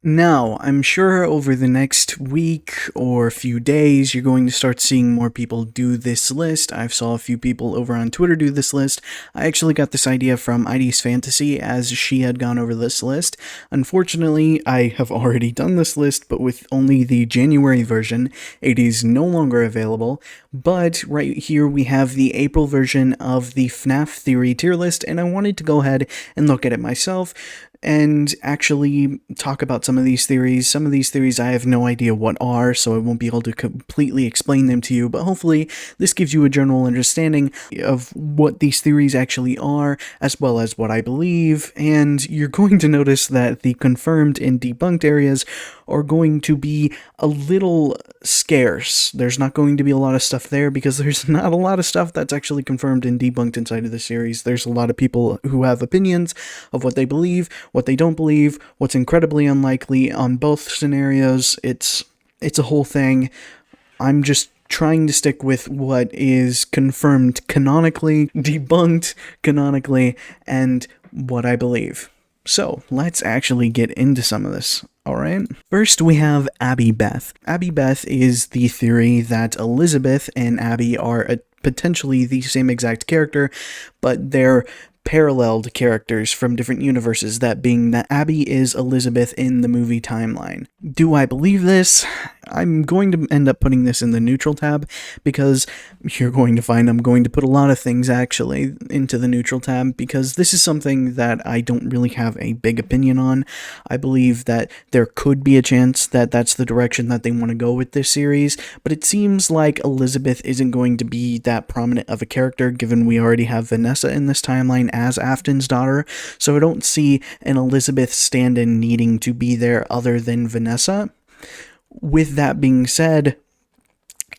Now, I'm sure over the next week or few days, you're going to start seeing more people do this list. I've saw a few people over on Twitter do this list. I actually got this idea from ID's Fantasy as she had gone over this list. Unfortunately, I have already done this list, but with only the January version, it is no longer available. But right here we have the April version of the FNAF Theory tier list, and I wanted to go ahead and look at it myself and actually talk about some of these theories. Some of these theories I have no idea what are, so I won't be able to completely explain them to you, but hopefully this gives you a general understanding of what these theories actually are, as well as what I believe, and you're going to notice that the confirmed and debunked areas are going to be a little scarce. There's not going to be a lot of stuff there because there's not a lot of stuff that's actually confirmed and debunked inside of the series. There's a lot of people who have opinions of what they believe, what they don't believe, what's incredibly unlikely on both scenarios. It's a whole thing. I'm just trying to stick with what is confirmed canonically, debunked canonically, and what I believe. So, let's actually get into some of this. Alright? First, we have Abby Beth. Abby Beth is the theory that Elizabeth and Abby are potentially the same exact character, but they're paralleled characters from different universes, that being that Abby is Elizabeth in the movie timeline. Do I believe this? I'm going to end up putting this in the neutral tab because you're going to find I'm going to put a lot of things actually into the neutral tab because this is something that I don't really have a big opinion on. I believe that there could be a chance that that's the direction that they want to go with this series, but it seems like Elizabeth isn't going to be that prominent of a character given we already have Vanessa in this timeline as Afton's daughter, so I don't see an Elizabeth stand-in needing to be there other than Vanessa. With that being said,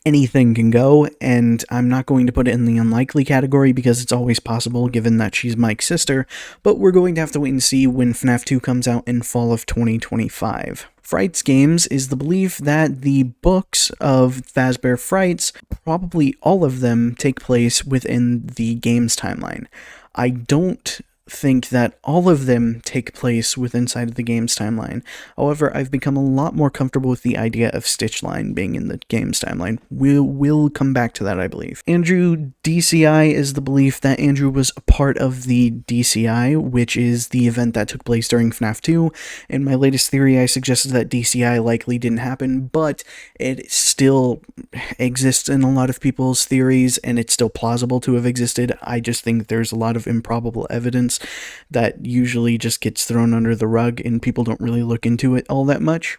anything can go, and I'm not going to put it in the unlikely category because it's always possible given that she's Mike's sister, but we're going to have to wait and see when FNAF 2 comes out in fall of 2025. Frights Games is the belief that the books of Fazbear Frights, probably all of them, take place within the game's timeline. I don't think that all of them take place inside of the game's timeline. However, I've become a lot more comfortable with the idea of Stitchline being in the game's timeline. We'll come back to that, I believe. Andrew DCI is the belief that Andrew was a part of the DCI, which is the event that took place during FNAF 2. In my latest theory, I suggested that DCI likely didn't happen, but it still exists in a lot of people's theories, and it's still plausible to have existed. I just think there's a lot of improbable evidence that usually just gets thrown under the rug and people don't really look into it all that much.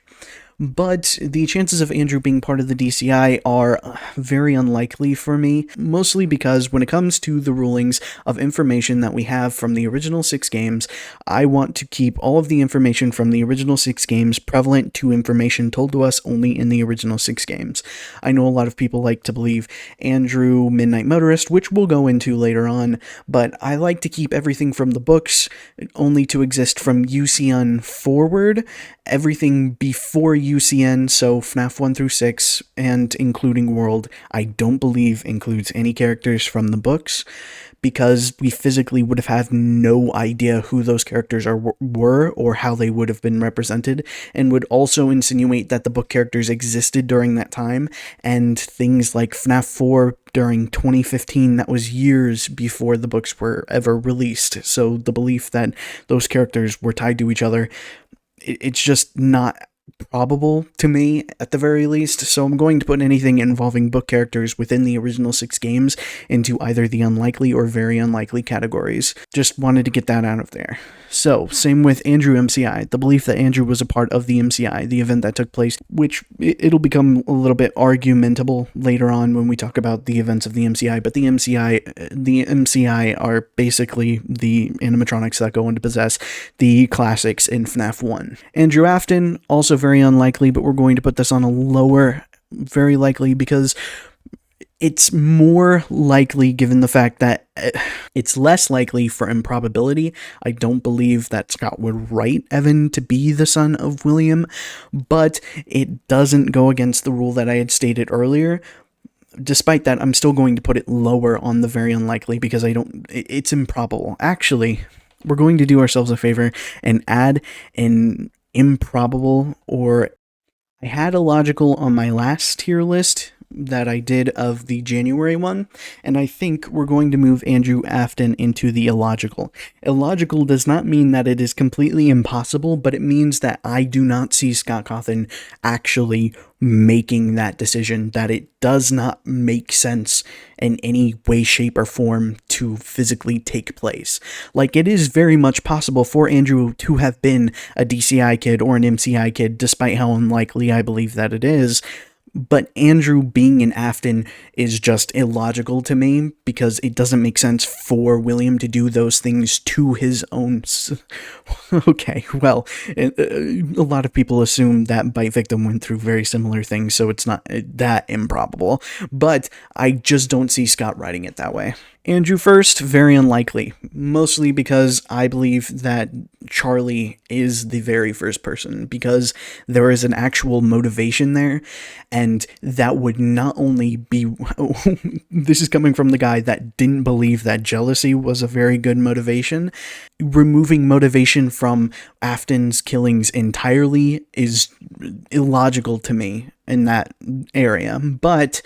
But the chances of Andrew being part of the DCI are very unlikely for me, mostly because when it comes to the rulings of information that we have from the original 6 games, I want to keep all of the information from the original 6 games prevalent to information told to us only in the original 6 games. I know a lot of people like to believe Andrew Midnight Motorist, which we'll go into later on, but I like to keep everything from the books only to exist from UCN forward. Everything before UCN, so FNAF 1 through 6, and including World, I don't believe includes any characters from the books, because we physically would have had no idea who those characters were or how they would have been represented, and would also insinuate that the book characters existed during that time, and things like FNAF 4 during 2015, that was years before the books were ever released, so the belief that those characters were tied to each other, it's just not probable to me, at the very least, so I'm going to put anything involving book characters within the original 6 games into either the unlikely or very unlikely categories. Just wanted to get that out of there. So, same with Andrew MCI, the belief that Andrew was a part of the MCI, the event that took place, which it'll become a little bit argumentable later on when we talk about the events of the MCI, but the MCI are basically the animatronics that go on to possess the classics in FNAF 1. Andrew Afton, also very unlikely, but we're going to put this on a lower very likely because it's more likely given the fact that it's less likely for improbability. I don't believe that Scott would write Evan to be the son of William, but it doesn't go against the rule that I had stated earlier. Despite that, I'm still going to put it lower on the very unlikely because it's improbable. Actually, we're going to do ourselves a favor and add an improbable, or I had illogical on my last tier list that I did of the January one, and I think we're going to move Andrew Afton into the illogical. Illogical does not mean that it is completely impossible, but it means that I do not see Scott Cawthon actually making that decision, that it does not make sense in any way, shape, or form to physically take place. Like, it is very much possible for Andrew to have been a DCI kid or an MCI kid, despite how unlikely I believe that it is. But Andrew being an Afton is just illogical to me because it doesn't make sense for William to do those things to his own. Okay, well, a lot of people assume that Bite Victim went through very similar things, so it's not that improbable. But I just don't see Scott writing it that way. Andrew first, very unlikely, mostly because I believe that Charlie is the very first person, because there is an actual motivation there, and that would not only be, this is coming from the guy that didn't believe that jealousy was a very good motivation. Removing motivation from Afton's killings entirely is illogical to me in that area, but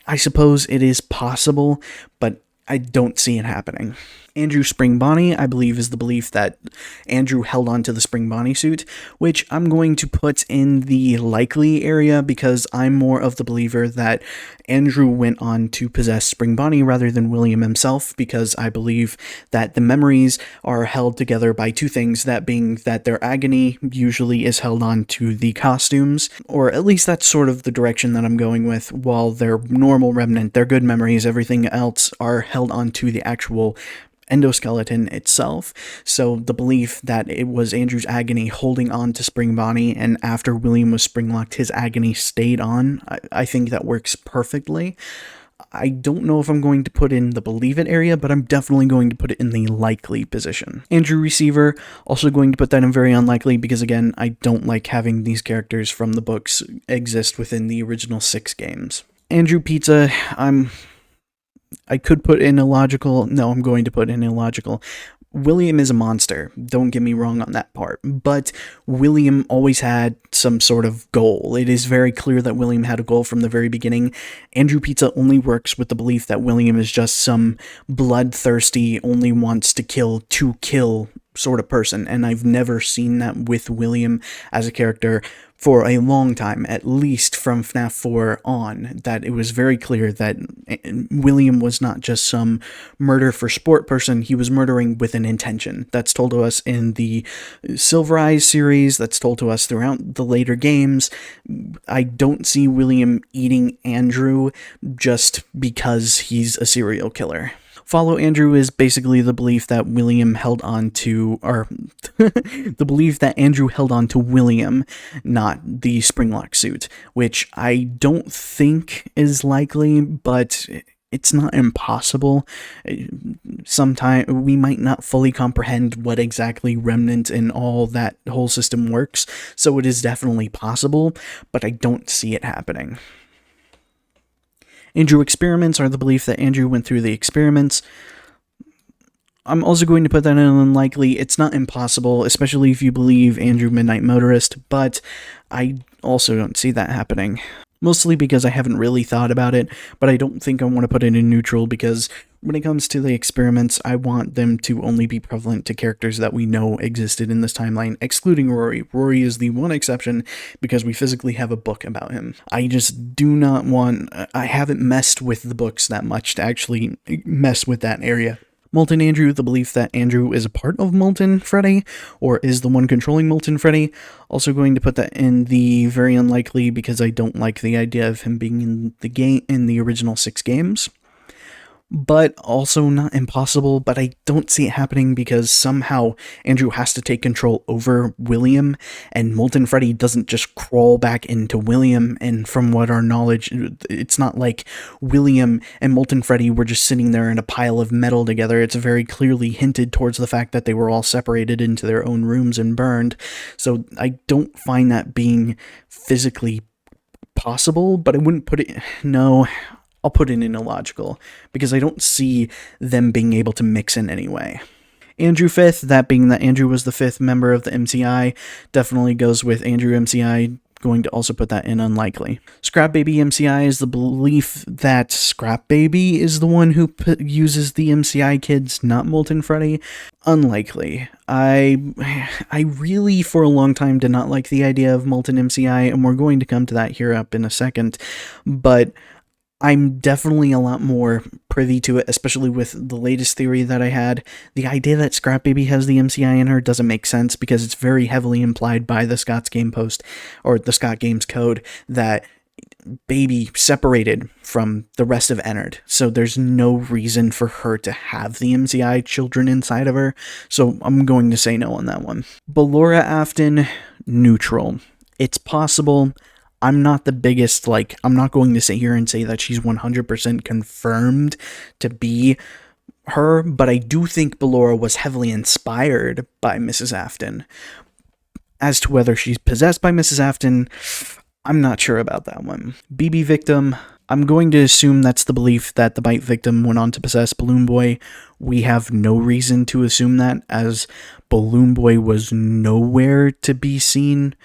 I suppose it is possible, but I don't see it happening. Andrew Spring Bonnie, I believe, is the belief that Andrew held on to the Spring Bonnie suit, which I'm going to put in the likely area because I'm more of the believer that Andrew went on to possess Spring Bonnie rather than William himself, because I believe that the memories are held together by two things, that being that their agony usually is held on to the costumes, or at least that's sort of the direction that I'm going with, while their normal remnant, their good memories, everything else are held onto the actual endoskeleton itself. So the belief that it was Andrew's agony holding on to Spring Bonnie, and after William was springlocked, his agony stayed on, I think that works perfectly. I don't know if I'm going to put in the believe it area, but I'm definitely going to put it in the likely position. Andrew Receiver, also going to put that in very unlikely because, again, I don't like having these characters from the books exist within the original 6 games. Andrew Pizza, I could put in illogical. No, I'm going to put in illogical. William is a monster, don't get me wrong on that part, but William always had some sort of goal. It is very clear that William had a goal from the very beginning. Andrew Pizza only works with the belief that William is just some bloodthirsty, only wants to kill sort of person, and I've never seen that with William as a character for a long time, at least from FNAF 4 on, that it was very clear that William was not just some murder for sport person, he was murdering with an intention. That's told to us in the Silver Eyes series, that's told to us throughout the later games. I don't see William eating Andrew just because he's a serial killer. Follow Andrew is basically the belief that William held on to, or the belief that Andrew held on to William, not the Springlock suit, which I don't think is likely, but it's not impossible. Sometime we might not fully comprehend what exactly Remnant and all that whole system works, so it is definitely possible, but I don't see it happening. Andrew experiments are the belief that Andrew went through the experiments. I'm also going to put that in unlikely. It's not impossible, especially if you believe Andrew Midnight Motorist, but I also don't see that happening. Mostly because I haven't really thought about it, but I don't think I want to put it in neutral because when it comes to the experiments, I want them to only be prevalent to characters that we know existed in this timeline, excluding Rory. Rory is the one exception because we physically have a book about him. I just do not want... I haven't messed with the books that much to actually mess with that area. Molten Andrew, the belief that Andrew is a part of Molten Freddy, or is the one controlling Molten Freddy. Also going to put that in the very unlikely because I don't like the idea of him being in the game in the original 6 games. But also not impossible, but I don't see it happening because somehow Andrew has to take control over William, and Molten Freddy doesn't just crawl back into William, and from what our knowledge, it's not like William and Molten Freddy were just sitting there in a pile of metal together. It's very clearly hinted towards the fact that they were all separated into their own rooms and burned, so I don't find that being physically possible, but I wouldn't put it... No... I'll put it in illogical, because I don't see them being able to mix in any way. Andrew fifth, that being that Andrew was the fifth member of the MCI, definitely goes with Andrew MCI. Going to also put that in unlikely. Scrap Baby MCI is the belief that Scrap Baby is the one who uses the MCI kids, not Molten Freddy. Unlikely. I really for a long time did not like the idea of Molten MCI, and we're going to come to that here up in a second, but I'm definitely a lot more privy to it, especially with the latest theory that I had. The idea that Scrap Baby has the MCI in her doesn't make sense because it's very heavily implied by the Scott's Game post, or the Scott Games code, that Baby separated from the rest of Ennard. So there's no reason for her to have the MCI children inside of her. So I'm going to say no on that one. Ballora Afton, neutral. It's possible. I'm not the biggest, I'm not going to sit here and say that she's 100% confirmed to be her, but I do think Ballora was heavily inspired by Mrs. Afton. As to whether she's possessed by Mrs. Afton, I'm not sure about that one. BB victim, I'm going to assume that's the belief that the bite victim went on to possess Balloon Boy. We have no reason to assume that, as Balloon Boy was nowhere to be seen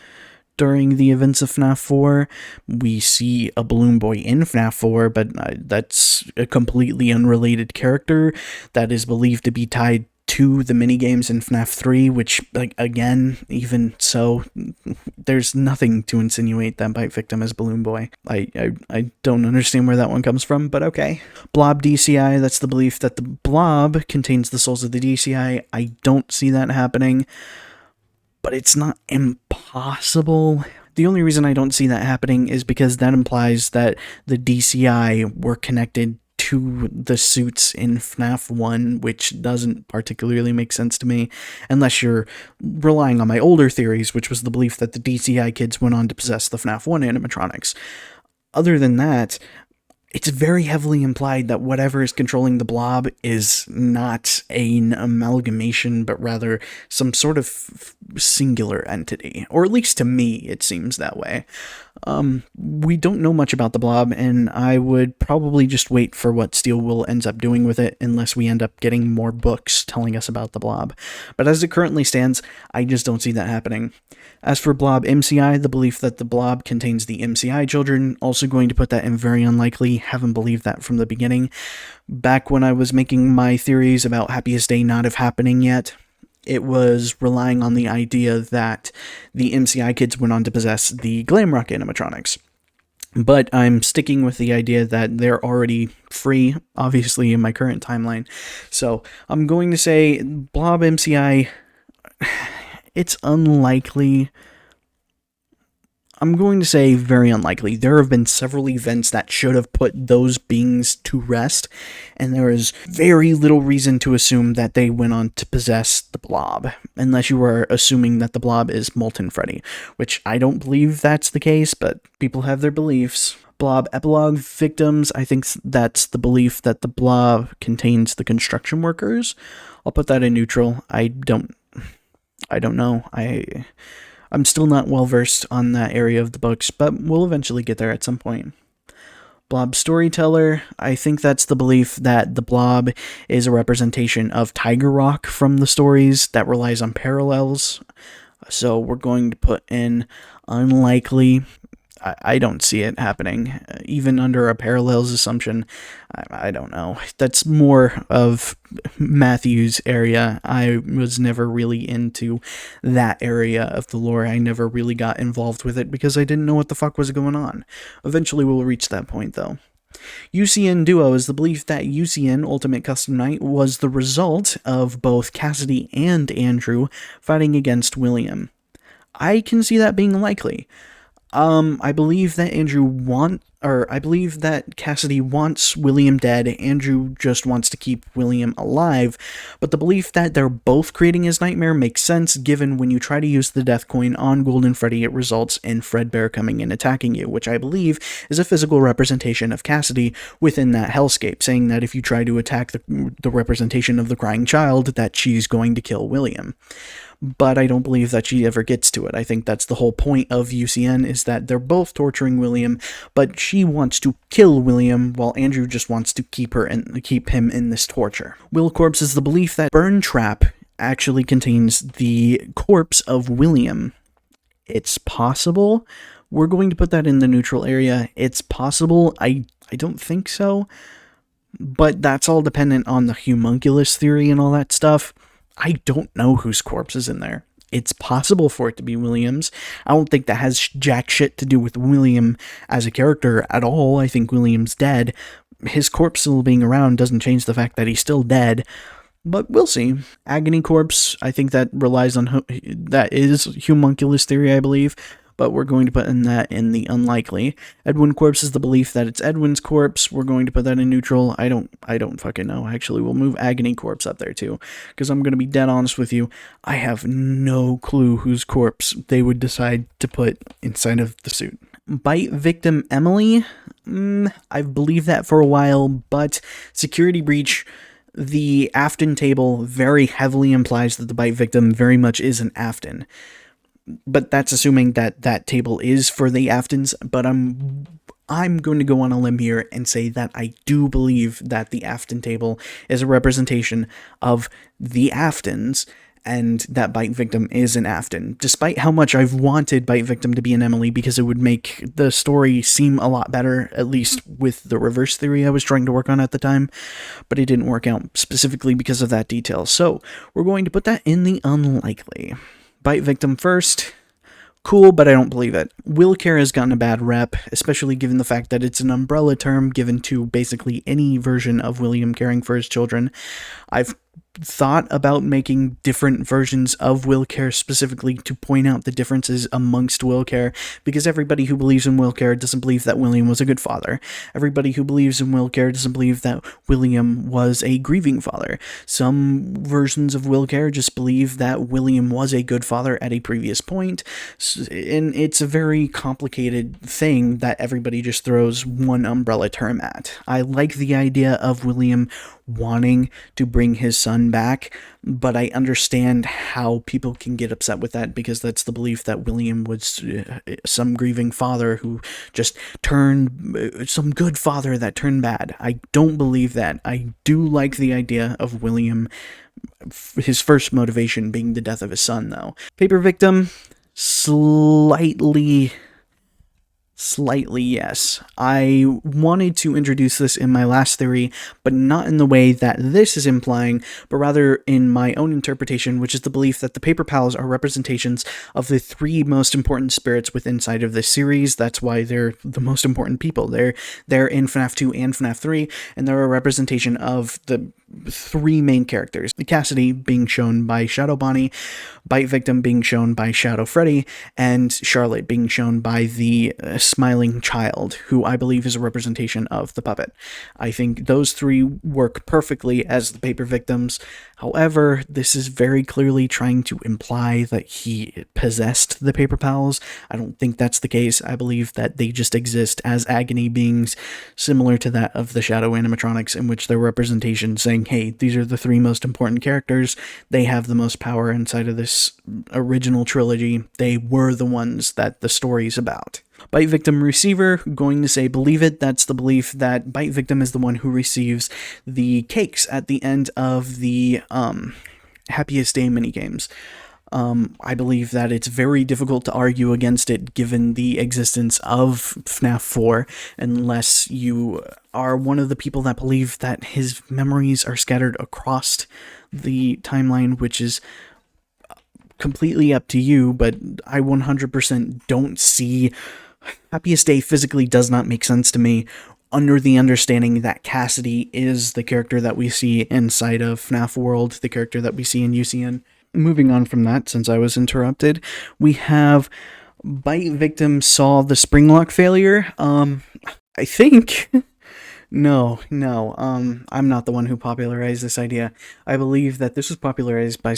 during the events of FNAF 4. We see a Balloon Boy in FNAF 4, but that's a completely unrelated character that is believed to be tied to the minigames in FNAF 3, which, again, even so, there's nothing to insinuate that Bite Victim is Balloon Boy. I don't understand where that one comes from, but okay. Blob DCI, that's the belief that the blob contains the souls of the DCI. I don't see that happening, but it's not impossible. The only reason I don't see that happening is because that implies that the DCI were connected to the suits in FNAF 1, which doesn't particularly make sense to me, unless you're relying on my older theories, which was the belief that the DCI kids went on to possess the FNAF 1 animatronics. Other than that, it's very heavily implied that whatever is controlling the blob is not an amalgamation, but rather some sort of singular entity. Or at least to me, it seems that way. We don't know much about the blob, and I would probably just wait for what Steel Will ends up doing with it, unless we end up getting more books telling us about the blob. But as it currently stands, I just don't see that happening. As for Blob MCI, the belief that the blob contains the MCI children, also going to put that in very unlikely. Haven't believed that from the beginning. Back when I was making my theories about Happiest Day not have happening yet, it was relying on the idea that the MCI kids went on to possess the Glamrock animatronics. But I'm sticking with the idea that they're already free, obviously, in my current timeline. So I'm going to say Blob MCI, it's unlikely. I'm going to say very unlikely. There have been several events that should have put those beings to rest, and there is very little reason to assume that they went on to possess the blob, unless you are assuming that the blob is Molten Freddy, which I don't believe that's the case, but people have their beliefs. Blob epilogue victims, I think that's the belief that the blob contains the construction workers. I'll put that in neutral. I don't know. I'm still not well versed on that area of the books, but we'll eventually get there at some point. Blob Storyteller, I think that's the belief that the blob is a representation of Tiger Rock from the stories that relies on parallels. So we're going to put in unlikely. I don't see it happening, even under a parallels assumption. I don't know. That's more of Matthew's area. I was never really into that area of the lore. I never really got involved with it because I didn't know what the fuck was going on. Eventually we'll reach that point, though. UCN Duo is the belief that UCN Ultimate Custom Night was the result of both Cassidy and Andrew fighting against William. I can see that being likely. I believe that I believe that Cassidy wants William dead, Andrew just wants to keep William alive, but the belief that they're both creating his nightmare makes sense given when you try to use the death coin on Golden Freddy, it results in Fredbear coming and attacking you, which I believe is a physical representation of Cassidy within that hellscape, saying that if you try to attack the representation of the crying child, that she's going to kill William. But I don't believe that she ever gets to it. I think that's the whole point of UCN, is that they're both torturing William, but she wants to kill William, while Andrew just wants to keep him in this torture. Will Corpse is the belief that Burn Trap actually contains the corpse of William. It's possible. We're going to put that in the neutral area. It's possible. I don't think so. But that's all dependent on the homunculus theory and all that stuff. I don't know whose corpse is in there. It's possible for it to be William's. I don't think that has jack shit to do with William as a character at all. I think William's dead. His corpse still being around doesn't change the fact that he's still dead. But we'll see. Agony corpse, I think that relies on... that is homunculus theory, I believe. But we're going to put in that in the unlikely. Edwin corpse is the belief that it's Edwin's corpse. We're going to put that in neutral. I don't fucking know. Actually, we'll move agony corpse up there too, because I'm going to be dead honest with you. I have no clue whose corpse they would decide to put inside of the suit. Bite victim Emily. I've believed that for a while, but security breach. The Afton table very heavily implies that the bite victim very much is an Afton. But that's assuming that that table is for the Aftons, but I'm going to go on a limb here and say that I do believe that the Afton table is a representation of the Aftons, and that bite victim is an Afton, despite how much I've wanted bite victim to be an Emily, because it would make the story seem a lot better, at least with the reverse theory I was trying to work on at the time, but it didn't work out specifically because of that detail. So we're going to put that in the unlikely. Bite victim first. Cool, but I don't believe it. Will care has gotten a bad rep, especially given the fact that it's an umbrella term given to basically any version of William caring for his children. I've thought about making different versions of Will care specifically to point out the differences amongst Will care, because everybody who believes in Will care doesn't believe that William was a good father. Everybody who believes in Will care doesn't believe that William was a grieving father. Some versions of Will care just believe that William was a good father at a previous point, and it's a very complicated thing that everybody just throws one umbrella term at. I like the idea of William wanting to bring his son back, but I understand how people can get upset with that, because that's the belief that William was some grieving father who just turned, some good father that turned bad. I don't believe that. I do like the idea of William, his first motivation being the death of his son, though. Paper victim, slightly yes. I wanted to introduce this in my last theory, but not in the way that this is implying, but rather in my own interpretation, which is the belief that the Paper Pals are representations of the three most important spirits within inside of this series. That's why they're the most important people. They're in FNAF 2 and FNAF 3, and they're a representation of the three main characters. Cassidy being shown by Shadow Bonnie, Bite Victim being shown by Shadow Freddy, and Charlotte being shown by the smiling child, who I believe is a representation of the puppet. I think those three work perfectly as the paper victims. However, this is very clearly trying to imply that he possessed the Paper Pals. I don't think that's the case. I believe that they just exist as agony beings, similar to that of the Shadow animatronics, in which their representation saying, hey, these are the three most important characters. They have the most power inside of this original trilogy. They were the ones that the story's about. Bite Victim Receiver, going to say believe it. That's the belief that Bite Victim is the one who receives the cakes at the end of the Happiest Day minigames. I believe that it's very difficult to argue against it given the existence of FNAF 4, unless you are one of the people that believe that his memories are scattered across the timeline, which is completely up to you, but I 100% don't see... Happiest Day physically does not make sense to me, under the understanding that Cassidy is the character that we see inside of FNAF World, the character that we see in UCN. Moving on from that, since I was interrupted, we have Bite Victim saw the spring lock failure. I think... No, I'm not the one who popularized this idea. I believe that this was popularized by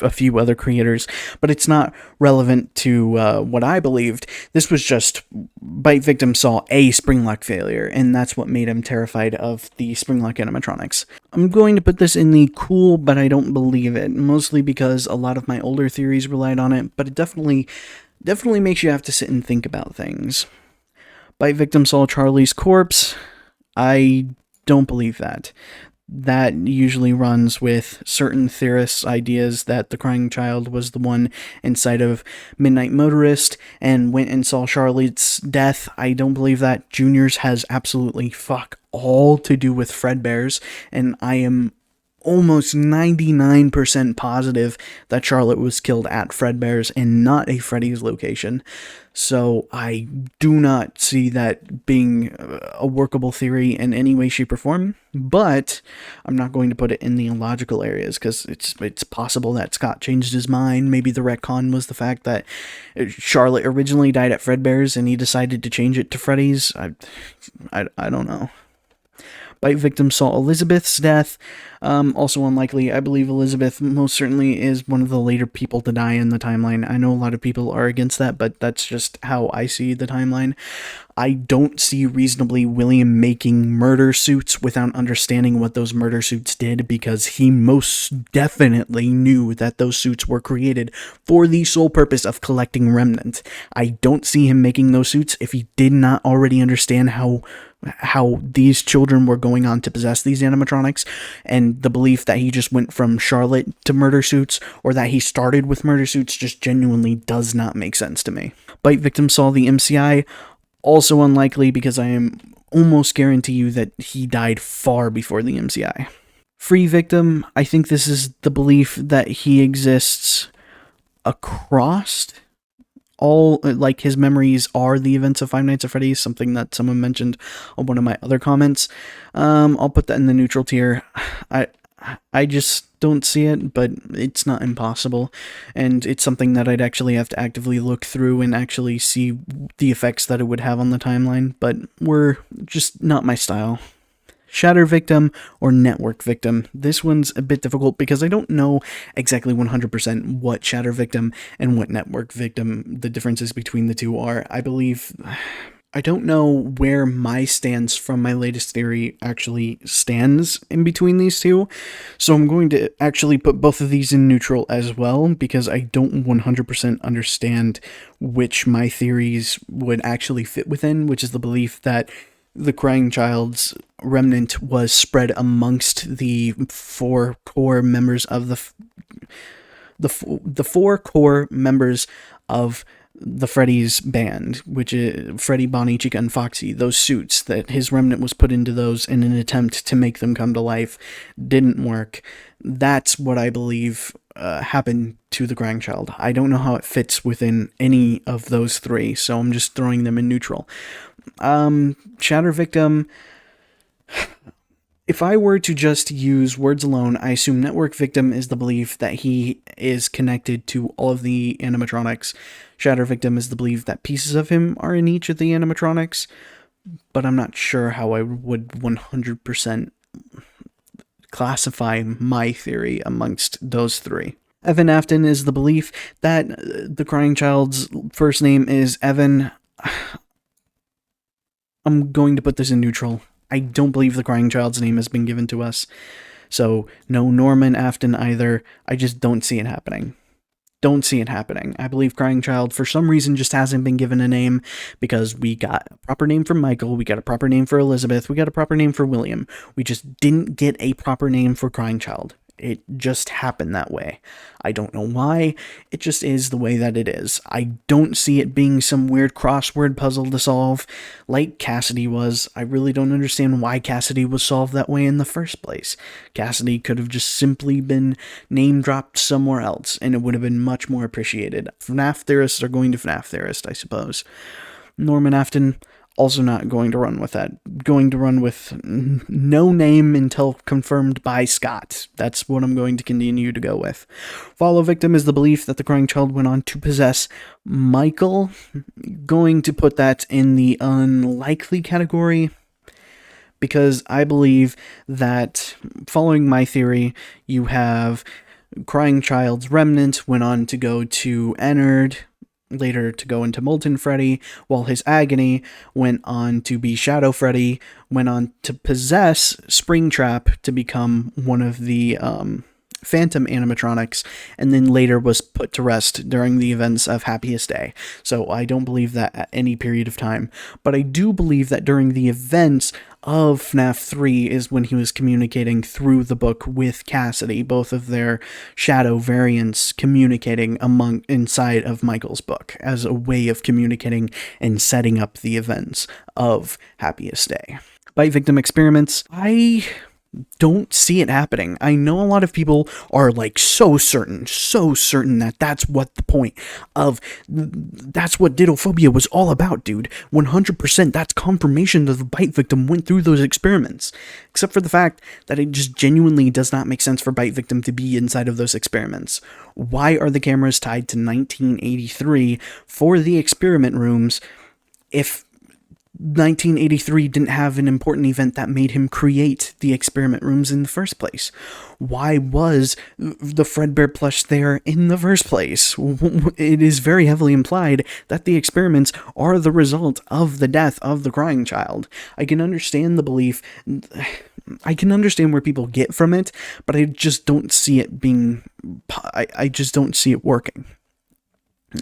a few other creators, but it's not relevant to what I believed. This was just Bite Victim saw a spring lock failure, and that's what made him terrified of the spring lock animatronics. I'm going to put this in the cool, but I don't believe it, mostly because a lot of my older theories relied on it, but it definitely makes you have to sit and think about things. Bite Victim saw Charlie's corpse. I don't believe that. that usually runs with certain theorists' ideas that the crying child was the one inside of Midnight Motorist and went and saw Charlotte's death. I don't believe that. Junior's has absolutely fuck all to do with Fredbear's, and I am almost 99% positive that Charlotte was killed at Fredbear's and not a Freddy's location. So I do not see that being a workable theory in any way, shape, or form. But I'm not going to put it in the illogical areas because it's possible that Scott changed his mind. Maybe the retcon was the fact that Charlotte originally died at Fredbear's and he decided to change it to Freddy's. I don't know. Bite victim saw Elizabeth's death. Also unlikely. I believe Elizabeth most certainly is one of the later people to die in the timeline. I know a lot of people are against that, but that's just how I see the timeline. I don't see reasonably William making murder suits without understanding what those murder suits did, because he most definitely knew that those suits were created for the sole purpose of collecting remnant. I don't see him making those suits if he did not already understand how these children were going on to possess these animatronics, and the belief that he just went from Charlotte to murder suits, or that he started with murder suits, just genuinely does not make sense to me. Bite victim saw the MCI. Also unlikely, because I am almost guarantee you that he died far before the MCI. Free victim, I think this is the belief that he exists across all, like his memories are the events of Five Nights at Freddy's, something that someone mentioned on one of my other comments. I'll put that in the neutral tier. I just don't see it, but it's not impossible, and it's something that I'd actually have to actively look through and actually see the effects that it would have on the timeline, but we're just not my style. Shatter victim or network victim. This one's a bit difficult because I don't know exactly 100% what shatter victim and what network victim the differences between the two are. I don't know where my stance from my latest theory actually stands in between these two, so I'm going to actually put both of these in neutral as well, because I don't 100% understand which my theories would actually fit within, which is the belief that the crying child's remnant was spread amongst the four core members of the four core members of the Freddy's band, which is Freddy, Bonnie, Chica, and Foxy. Those suits, that his remnant was put into those in an attempt to make them come to life, didn't work. That's what I believe happened to the crying child. I don't know how it fits within any of those three, so I'm just throwing them in neutral. Shatter victim. If I were to just use words alone, I assume network victim is the belief that he is connected to all of the animatronics. Shatter victim is the belief that pieces of him are in each of the animatronics, but I'm not sure how I would 100% classify my theory amongst those three. Evan Afton is the belief that the crying child's first name is Evan. I'm going to put this in neutral. I don't believe the crying child's name has been given to us. So, no Norman Afton either. I just don't see it happening. Don't see it happening. I believe crying child, for some reason, just hasn't been given a name, because we got a proper name for Michael, we got a proper name for Elizabeth, we got a proper name for William. We just didn't get a proper name for crying child. It just happened that way. I don't know why. It just is the way that it is. I don't see it being some weird crossword puzzle to solve like Cassidy was. I really don't understand why Cassidy was solved that way in the first place. Cassidy could have just simply been name dropped somewhere else, and it would have been much more appreciated. FNAF theorists are going to FNAF theorist, I suppose. Norman Afton, also not going to run with that. Going to run with no name until confirmed by Scott. That's what I'm going to continue to go with. Follow victim is the belief that the crying child went on to possess Michael. Going to put that in the unlikely category, because I believe that, following my theory, you have crying child's remnant went on to go to Ennard, later to go into Molten Freddy, while his agony went on to be Shadow Freddy, went on to possess Springtrap to become one of the phantom animatronics, and then later was put to rest during the events of Happiest Day. So I don't believe that at any period of time. But I do believe that during the events of FNAF 3 is when he was communicating through the book with Cassidy, both of their shadow variants communicating inside of Michael's book as a way of communicating and setting up the events of Happiest Day. Bite victim experiments, I don't see it happening. I know a lot of people are like so certain that that's what the point of, that's what didophobia was all about, dude. 100% that's confirmation that the bite victim went through those experiments. Except for the fact that it just genuinely does not make sense for bite victim to be inside of those experiments. Why are the cameras tied to 1983 for the experiment rooms if 1983 didn't have an important event that made him create the experiment rooms in the first place? Why was the Fredbear plush there in the first place? It is very heavily implied that the experiments are the result of the death of the crying child. I can understand the belief, I can understand where people get from it, but I just don't see it being, I just don't see it working.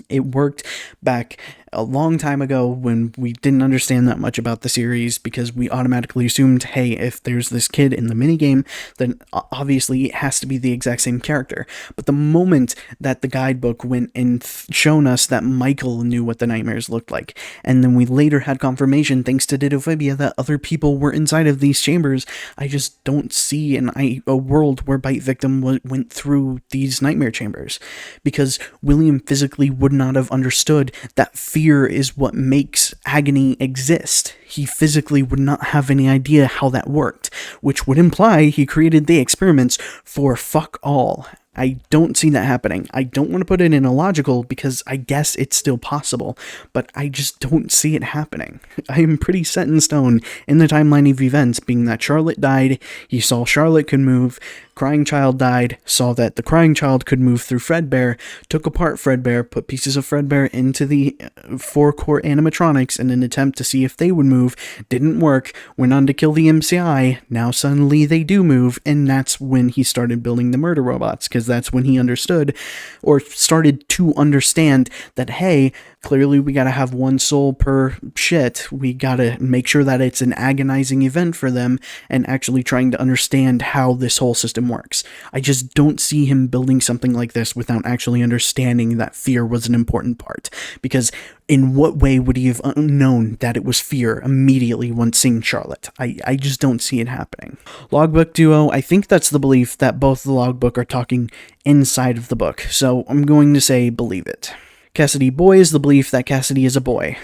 It worked back a long time ago when we didn't understand that much about the series because we automatically assumed, hey, if there's this kid in the minigame, then obviously it has to be the exact same character. But the moment that the guidebook went and shown us that Michael knew what the nightmares looked like, and then we later had confirmation, thanks to didophobia, that other people were inside of these chambers, I just don't see a world where Bite Victim went through these nightmare chambers. Because William physically would not have understood that fear is what makes agony exist. He physically would not have any idea how that worked, which would imply he created the experiments for fuck all. I don't see that happening. I don't want to put it in illogical because I guess it's still possible, but I just don't see it happening. I am pretty set in stone in the timeline of events, being that Charlotte died, he saw Charlotte could move, crying child died, saw that the crying child could move through Fredbear, took apart Fredbear, put pieces of Fredbear into the 4-core animatronics in an attempt to see if they would move, didn't work, went on to kill the MCI, now suddenly they do move, and that's when he started building the murder robots, because that's when he understood, or started to understand that, hey, clearly we gotta have one soul per shit, we gotta make sure that it's an agonizing event for them, and actually trying to understand how this whole system works. I just don't see him building something like this without actually understanding that fear was an important part, because in what way would he have known that it was fear immediately once seeing Charlotte? I just don't see it happening. Logbook duo, I think that's the belief that both the logbook are talking inside of the book, so I'm going to say believe it. Cassidy boy is the belief that Cassidy is a boy.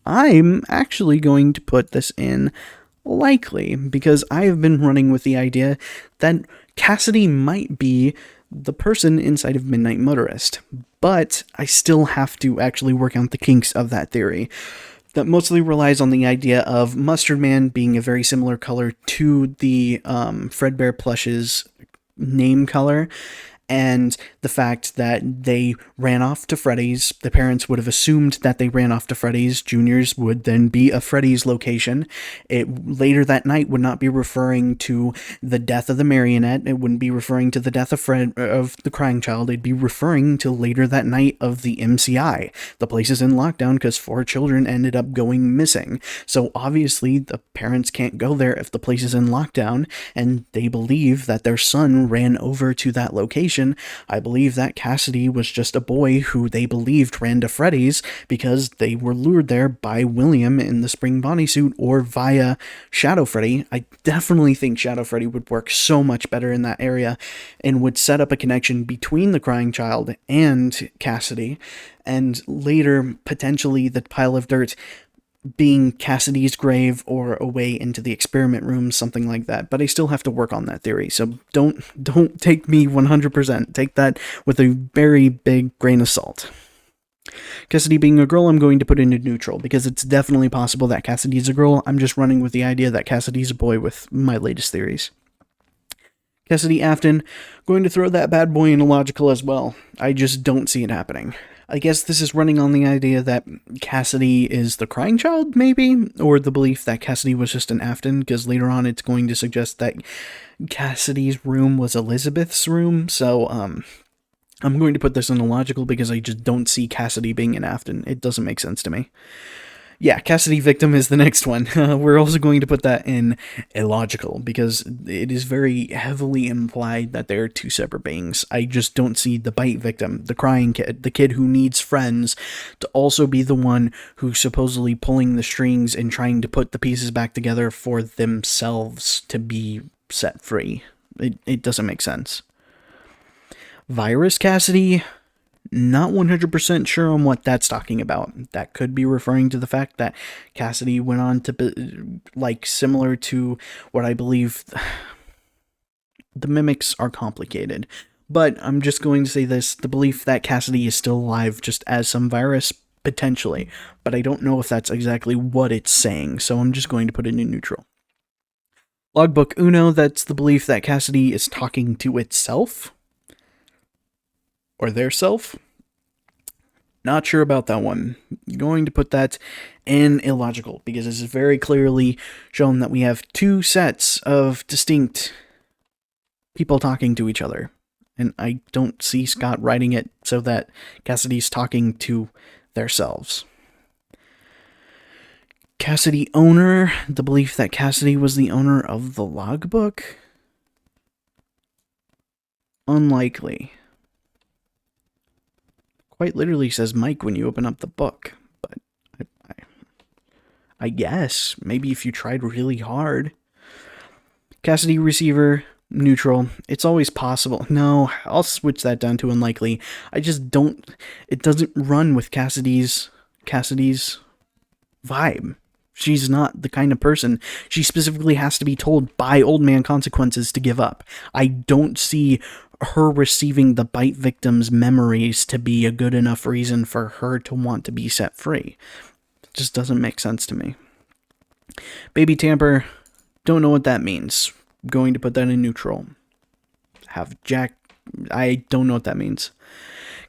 I'm actually going to put this in likely, because I have been running with the idea that Cassidy might be the person inside of Midnight Motorist, but I still have to actually work out the kinks of that theory. That mostly relies on the idea of Mustard Man being a very similar color to the Fredbear plush's name color, and the fact that they ran off to Freddy's. The parents would have assumed that they ran off to Freddy's. Junior's would then be a Freddy's location. It later that night would not be referring to the death of the marionette. It wouldn't be referring to the death of the crying child. It'd be referring to later that night of the MCI. The place is in lockdown because 4 children ended up going missing. So obviously the parents can't go there if the place is in lockdown, and they believe that their son ran over to that location. I believe that Cassidy was just a boy who they believed ran to Freddy's because they were lured there by William in the spring bodysuit or via Shadow Freddy. I definitely think Shadow Freddy would work so much better in that area and would set up a connection between the crying child and Cassidy, and later potentially the pile of dirt being Cassidy's grave or a way into the experiment room, something like that. But I still have to work on that theory, so don't take me 100%. Take that with a very big grain of salt. Cassidy being a girl, I'm going to put into neutral, because it's definitely possible that Cassidy's a girl. I'm just running with the idea that Cassidy's a boy with my latest theories. Cassidy Afton, going to throw that bad boy in illogical as well. I just don't see it happening. I guess this is running on the idea that Cassidy is the crying child, maybe? Or the belief that Cassidy was just an Afton, because later on it's going to suggest that Cassidy's room was Elizabeth's room, so, I'm going to put this in illogical because I just don't see Cassidy being an Afton. It doesn't make sense to me. Yeah, Cassidy victim is the next one. We're also going to put that in illogical because it is very heavily implied that they're two separate beings. I just don't see the bite victim, the crying kid, the kid who needs friends, to also be the one who's supposedly pulling the strings and trying to put the pieces back together for themselves to be set free. It doesn't make sense. Virus Cassidy, not 100% sure on what that's talking about. That could be referring to the fact that Cassidy went on to be, like, similar to what I believe. The mimics are complicated, but I'm just going to say this: the belief that Cassidy is still alive just as some virus, potentially, but I don't know if that's exactly what it's saying, so I'm just going to put it in neutral. Logbook Uno, that's the belief that Cassidy is talking to itself. Or their self. Not sure about that one. Going to put that in illogical, because this is very clearly shown that we have two sets of distinct people talking to each other. And I don't see Scott writing it so that Cassidy's talking to themselves. Cassidy owner, the belief that Cassidy was the owner of the logbook. Unlikely. Quite literally says Mike when you open up the book, but I guess maybe if you tried really hard. Cassidy receiver, neutral. It's always possible. No, I'll switch that down to unlikely. I just don't. It doesn't run with Cassidy's vibe. She's not the kind of person. She specifically has to be told by Old Man Consequences to give up. I don't see her receiving the bite victim's memories to be a good enough reason for her to want to be set free. It just doesn't make sense to me. Baby tamper, don't know what that means. Going to put that in neutral. Have Jack, I don't know what that means.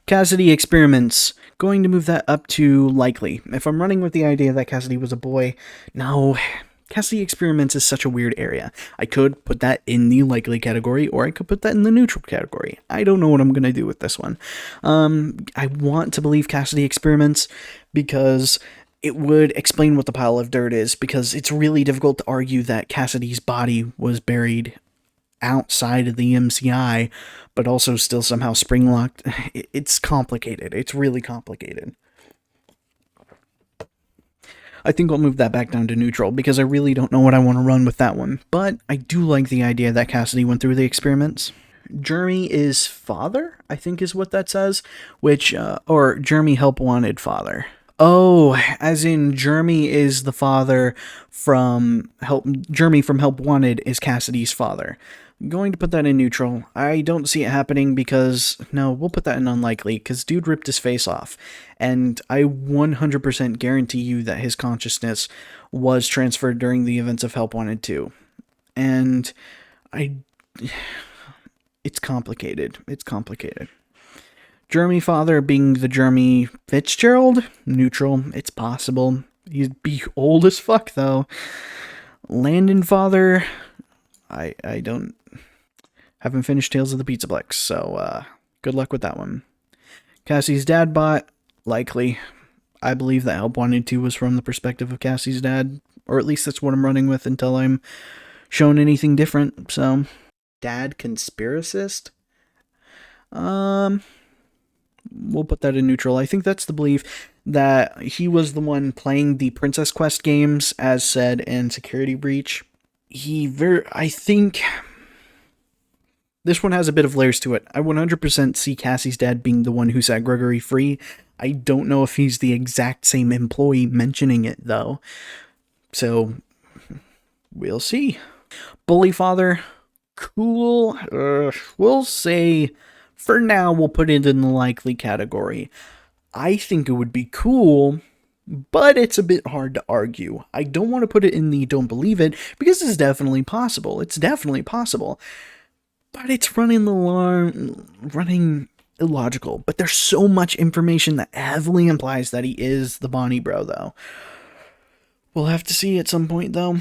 Cassidy experiments, going to move that up to likely. If I'm running with the idea that Cassidy was a boy, no. Cassidy experiments is such a weird area. I could put that in the likely category, or I could put that in the neutral category. I don't know what I'm going to do with this one. I want to believe Cassidy experiments because it would explain what the pile of dirt is, because it's really difficult to argue that Cassidy's body was buried outside of the MCI, but also still somehow spring-locked. It's complicated. It's really complicated. I think I'll move that back down to neutral, because I really don't know what I want to run with that one. But I do like the idea that Cassidy went through the experiments. Jeremy is father, I think is what that says, which, or Jeremy help wanted father. Oh, as in Jeremy is the father from Jeremy from Help Wanted is Cassidy's father. I'm going to put that in neutral. I don't see it happening because, no, we'll put that in unlikely, because dude ripped his face off. And I 100% guarantee you that his consciousness was transferred during the events of Help Wanted 2. And it's complicated. It's complicated. Jeremy father being the Jeremy Fitzgerald, neutral. It's possible. He'd be old as fuck, though. Landon father, I haven't finished Tales of the Pizzaplex, so good luck with that one. Cassie's dad bot, likely. I believe that Help Wanted 2 was from the perspective of Cassie's dad, or at least that's what I'm running with until I'm shown anything different, so. Dad conspiracist? We'll put that in neutral. I think that's the belief that he was the one playing the Princess Quest games, as said in Security Breach. I think this one has a bit of layers to it. I 100% see Cassie's dad being the one who set Gregory free. I don't know if he's the exact same employee mentioning it, though. So, we'll see. Bully father, cool. We'll say, for now, we'll put it in the likely category. I think it would be cool, but it's a bit hard to argue. I don't want to put it in the don't believe it, because it's definitely possible. It's definitely possible. But it's running illogical. But there's so much information that heavily implies that he is the Bonnie bro, though. We'll have to see at some point, though.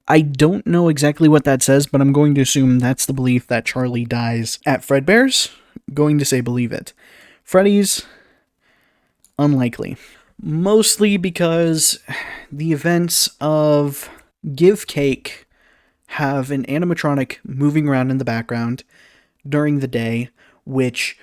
I don't know exactly what that says, but I'm going to assume that's the belief that Charlie dies at Fredbear's. Going to say believe it. Freddy's, unlikely. Mostly because the events of Give Cake have an animatronic moving around in the background during the day, which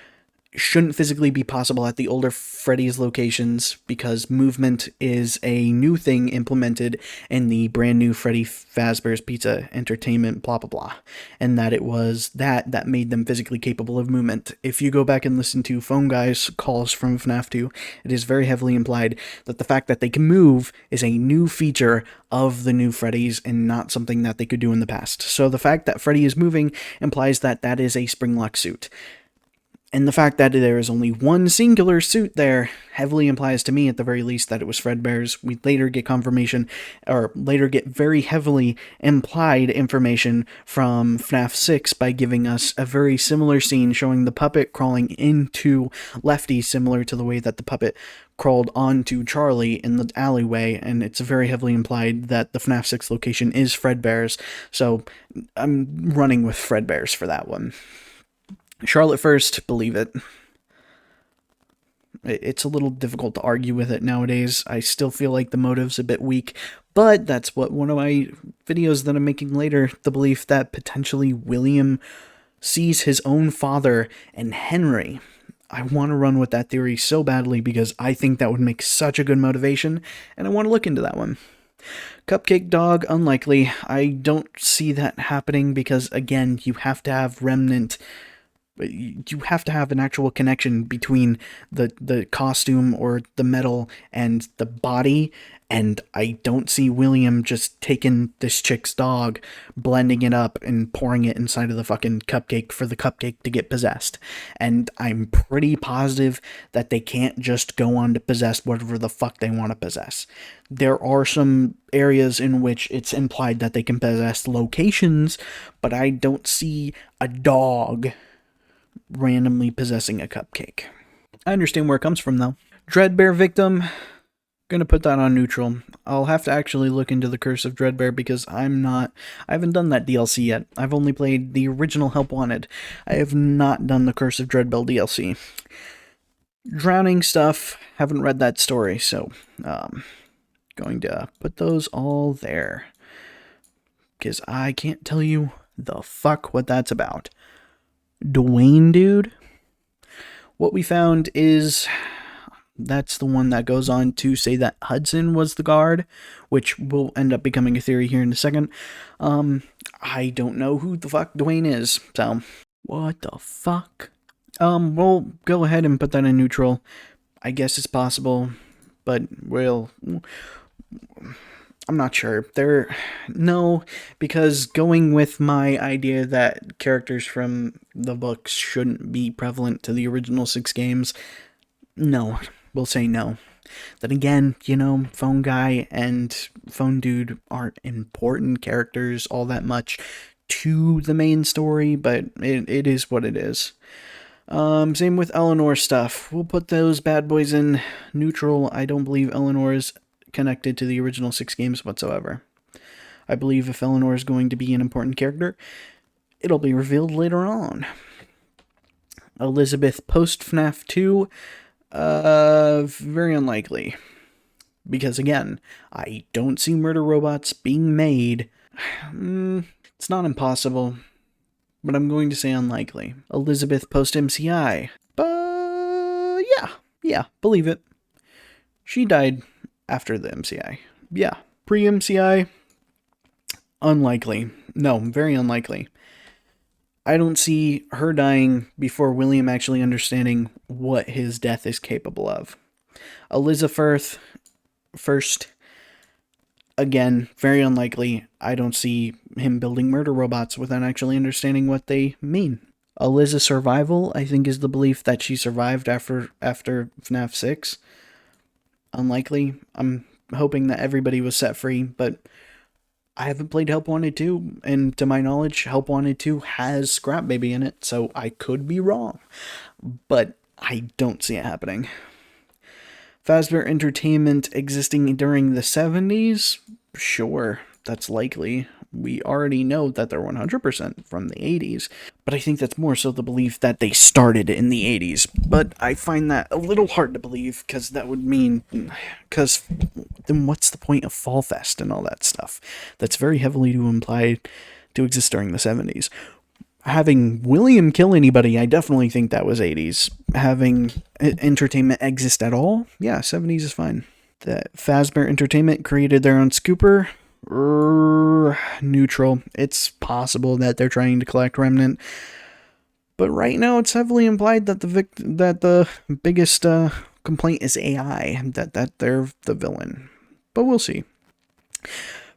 shouldn't physically be possible at the older Freddy's locations because movement is a new thing implemented in the brand new Freddy Fazbear's Pizza Entertainment blah blah blah, and that it was that made them physically capable of movement. If you go back and listen to Phone Guy's calls from FNAF 2, it is very heavily implied that the fact that they can move is a new feature of the new Freddy's and not something that they could do in the past. So the fact that Freddy is moving implies that that is a spring lock suit. And the fact that there is only one singular suit there heavily implies to me, at the very least, that it was Fredbear's. We later get confirmation, or later get very heavily implied information from FNAF 6 by giving us a very similar scene showing the puppet crawling into Lefty, similar to the way that the puppet crawled onto Charlie in the alleyway, and it's very heavily implied that the FNAF 6 location is Fredbear's, so I'm running with Fredbear's for that one. Charlotte first, believe it. It's a little difficult to argue with it nowadays. I still feel like the motive's a bit weak, but that's what one of my videos that I'm making later, the belief that potentially William sees his own father in Henry. I want to run with that theory so badly because I think that would make such a good motivation, and I want to look into that one. Cupcake Dog, unlikely. I don't see that happening because, again, you have to have remnant. You have to have an actual connection between the costume or the metal and the body, and I don't see William just taking this chick's dog, blending it up, and pouring it inside of the fucking cupcake for the cupcake to get possessed. And I'm pretty positive that they can't just go on to possess whatever the fuck they want to possess. There are some areas in which it's implied that they can possess locations, but I don't see a dog randomly possessing a cupcake. I understand where it comes from, though. Dreadbear victim, gonna put that on neutral. I'll have to actually look into the Curse of Dreadbear because I haven't done that DLC yet. I've only played the original Help Wanted. I have not done the Curse of Dreadbear DLC. Drowning stuff, haven't read that story, so going to put those all there because I can't tell you the fuck what that's about. Dwayne dude, what we found is that's the one that goes on to say that Hudson was the guard, which will end up becoming a theory here in a second. I don't know who the fuck Dwayne is, so what the fuck? We'll go ahead and put that in neutral. I guess it's possible, but I'm not sure. No, because going with my idea that characters from the books shouldn't be prevalent to the original 6 games, no, we'll say no. Then again, Phone Guy and Phone Dude aren't important characters all that much to the main story, but it is what it is. Same with Eleanor stuff. We'll put those bad boys in neutral. I don't believe Eleanor is connected to the original 6 games whatsoever. I believe if Eleanor is going to be an important character, it'll be revealed later on. Elizabeth post FNAF 2, very unlikely. Because again, I don't see murder robots being made. It's not impossible, but I'm going to say unlikely. Elizabeth post MCI, but yeah, believe it. She died after the MCI. Yeah. Pre-MCI, unlikely. No, very unlikely. I don't see her dying before William actually understanding what his death is capable of. Elizabeth first, again, very unlikely. I don't see him building murder robots without actually understanding what they mean. Eliza survival, I think, is the belief that she survived after FNAF 6. Unlikely. I'm hoping that everybody was set free, but I haven't played Help Wanted 2, and to my knowledge, Help Wanted 2 has Scrap Baby in it, so I could be wrong. But I don't see it happening. Fazbear Entertainment existing during the 70s? Sure, that's likely. We already know that they're 100% from the 80s, but I think that's more so the belief that they started in the 80s. But I find that a little hard to believe, because that would mean, because then what's the point of Fall Fest and all that stuff? That's very heavily to imply to exist during the 70s. Having William kill anybody, I definitely think that was 80s. Having entertainment exist at all, yeah, 70s is fine. That Fazbear Entertainment created their own scooper. Neutral. It's possible that they're trying to collect Remnant, but right now it's heavily implied that the biggest complaint is AI, that they're the villain. But we'll see.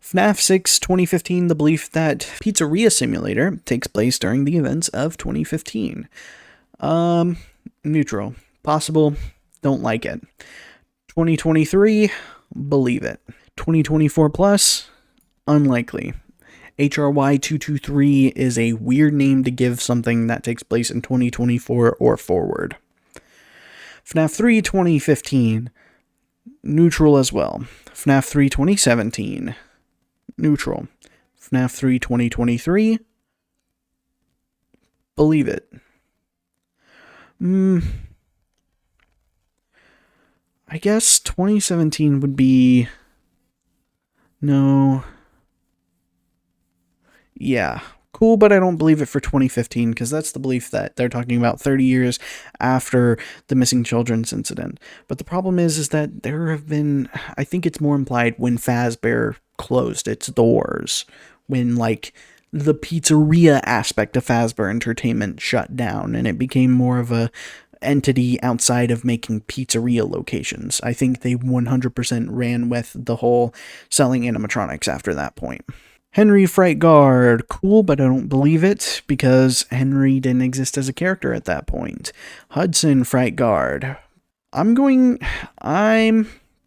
FNAF 6 2015, the belief that Pizzeria Simulator takes place during the events of 2015. Neutral. Possible. Don't like it. 2023, believe it. 2024 plus, unlikely. HRY 223 is a weird name to give something that takes place in 2024 or forward. FNAF 3 2015, neutral as well. FNAF 3 2017, neutral. FNAF 3 2023, believe it. I guess 2017 would be... No. Yeah. Cool, but I don't believe it for 2015, because that's the belief that they're talking about 30 years after the missing children's incident. But the problem is that there have been... I think it's more implied when Fazbear closed its doors. When, like, the pizzeria aspect of Fazbear Entertainment shut down, and it became more of a entity outside of making pizzeria locations. I think they 100% ran with the whole selling animatronics after that point. Henry Fright Guard, cool, but I don't believe it, because Henry didn't exist as a character at that point. Hudson Fright Guard, I'm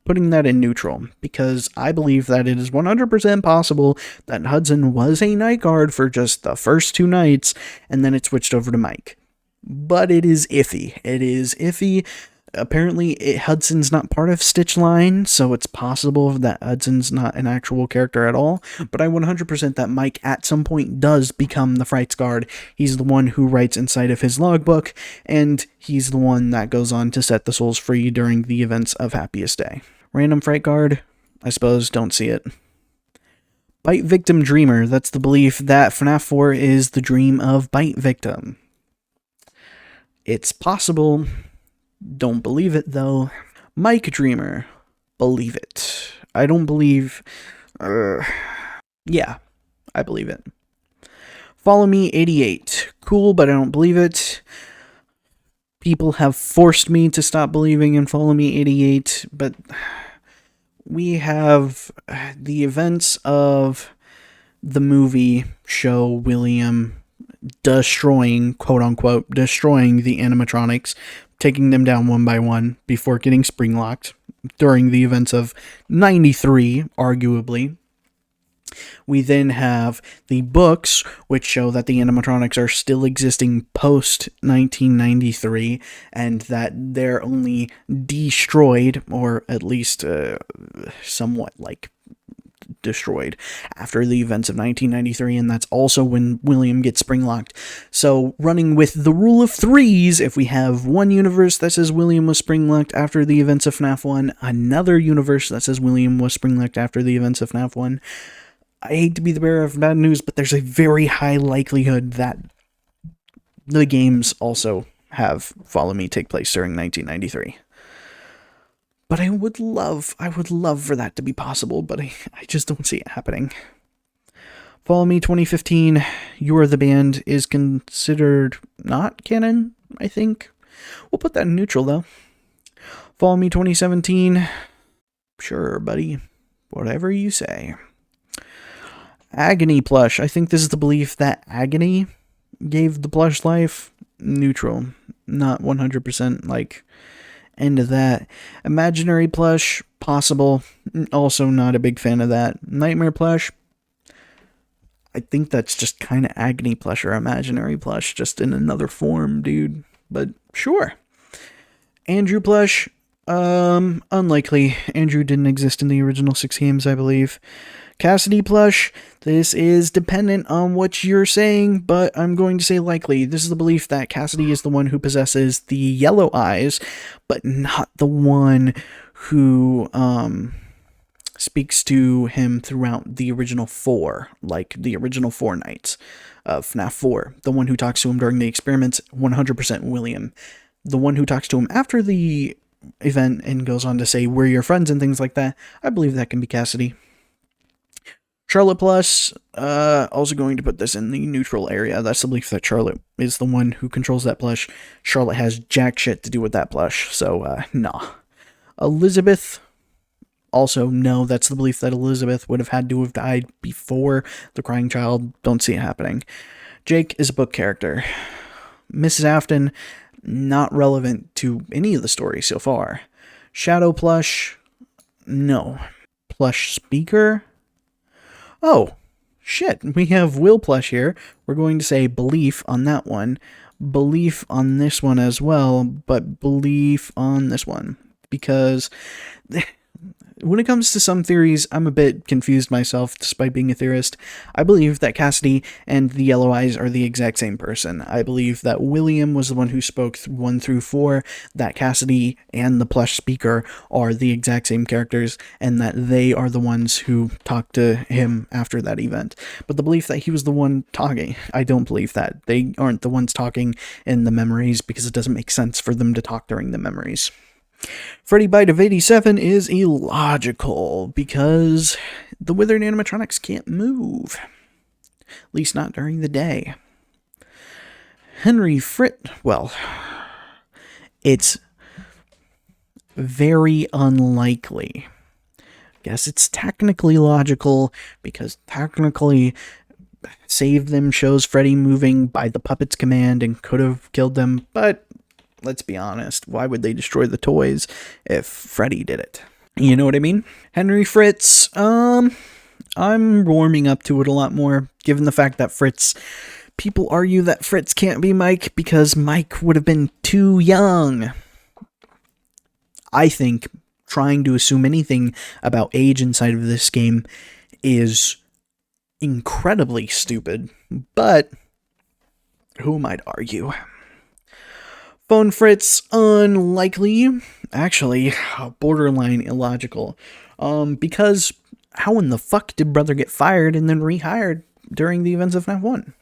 putting that in neutral, because I believe that it is 100% possible that Hudson was a night guard for just the first 2 nights, and then it switched over to Mike. But it is iffy. It is iffy. Apparently, Hudson's not part of Stitch Line, so it's possible that Hudson's not an actual character at all. But I 100% that Mike at some point does become the Frights Guard. He's the one who writes inside of his logbook, and he's the one that goes on to set the souls free during the events of Happiest Day. Random Fright Guard? I suppose, don't see it. Bite Victim Dreamer. That's the belief that FNAF 4 is the dream of Bite Victim. It's possible. Don't believe it, though. Mike Dreamer. Believe it. I don't believe... yeah, I believe it. Follow Me 88. Cool, but I don't believe it. People have forced me to stop believing in Follow Me 88, but we have the events of the movie show William destroying, quote-unquote, destroying the animatronics, taking them down one by one before getting spring-locked during the events of 93, arguably. We then have the books, which show that the animatronics are still existing post-1993, and that they're only destroyed, or at least somewhat, like, destroyed after the events of 1993, and that's also when William gets spring-locked. So, running with the rule of threes, if we have one universe that says William was spring-locked after the events of FNAF 1, another universe that says William was spring-locked after the events of FNAF 1, I hate to be the bearer of bad news, but there's a very high likelihood that the games also have Follow Me take place during 1993. But I would love for that to be possible, but I just don't see it happening. Follow Me 2015, You're the Band, is considered not canon, I think. We'll put that in neutral, though. Follow Me 2017, sure, buddy. Whatever you say. Agony plush. I think this is the belief that Agony gave the plush life. Neutral. Not 100% like... end of that. Imaginary plush, possible. Also not a big fan of that. Nightmare plush, I think that's just kind of Agony plush or imaginary plush, just in another form, dude. But sure. Andrew plush, unlikely. Andrew didn't exist in the original 6 games, I believe. Cassidy plush, this is dependent on what you're saying, but I'm going to say likely. This is the belief that Cassidy is the one who possesses the yellow eyes, but not the one who, speaks to him throughout the original 4, like the original 4 nights of FNAF 4. The one who talks to him during the experiments, 100% William. The one who talks to him after the event and goes on to say, we're your friends and things like that, I believe that can be Cassidy. Charlotte plus, also going to put this in the neutral area. That's the belief that Charlotte is the one who controls that plush. Charlotte has jack shit to do with that plush, so, nah. Elizabeth, also, no, that's the belief that Elizabeth would have had to have died before the crying child. Don't see it happening. Jake is a book character. Mrs. Afton, not relevant to any of the stories so far. Shadow plush, no. Plush speaker? Oh, shit, we have Will plush here. We're going to say belief on that one. Belief on this one as well, but belief on this one. Because when it comes to some theories, I'm a bit confused myself, despite being a theorist. I believe that Cassidy and the Yellow Eyes are the exact same person. I believe that William was the one who spoke 1 through 4, that Cassidy and the plush speaker are the exact same characters, and that they are the ones who talked to him after that event. But the belief that he was the one talking, I don't believe that. They aren't the ones talking in the memories, because it doesn't make sense for them to talk during the memories. Freddy Bite of 87 is illogical because the withered animatronics can't move. At least not during the day. Henry Fritz, well, it's very unlikely. Guess it's technically logical because technically Save Them shows Freddy moving by the puppet's command and could have killed them, but let's be honest, why would they destroy the toys if Freddy did it? You know what I mean? Henry Fritz, I'm warming up to it a lot more, given the fact that Fritz, people argue that Fritz can't be Mike because Mike would have been too young. I think trying to assume anything about age inside of this game is incredibly stupid, but who might argue? Phone Fritz, unlikely. Actually, borderline illogical. Because how in the fuck did Brother get fired and then rehired during the events of FNAF 1?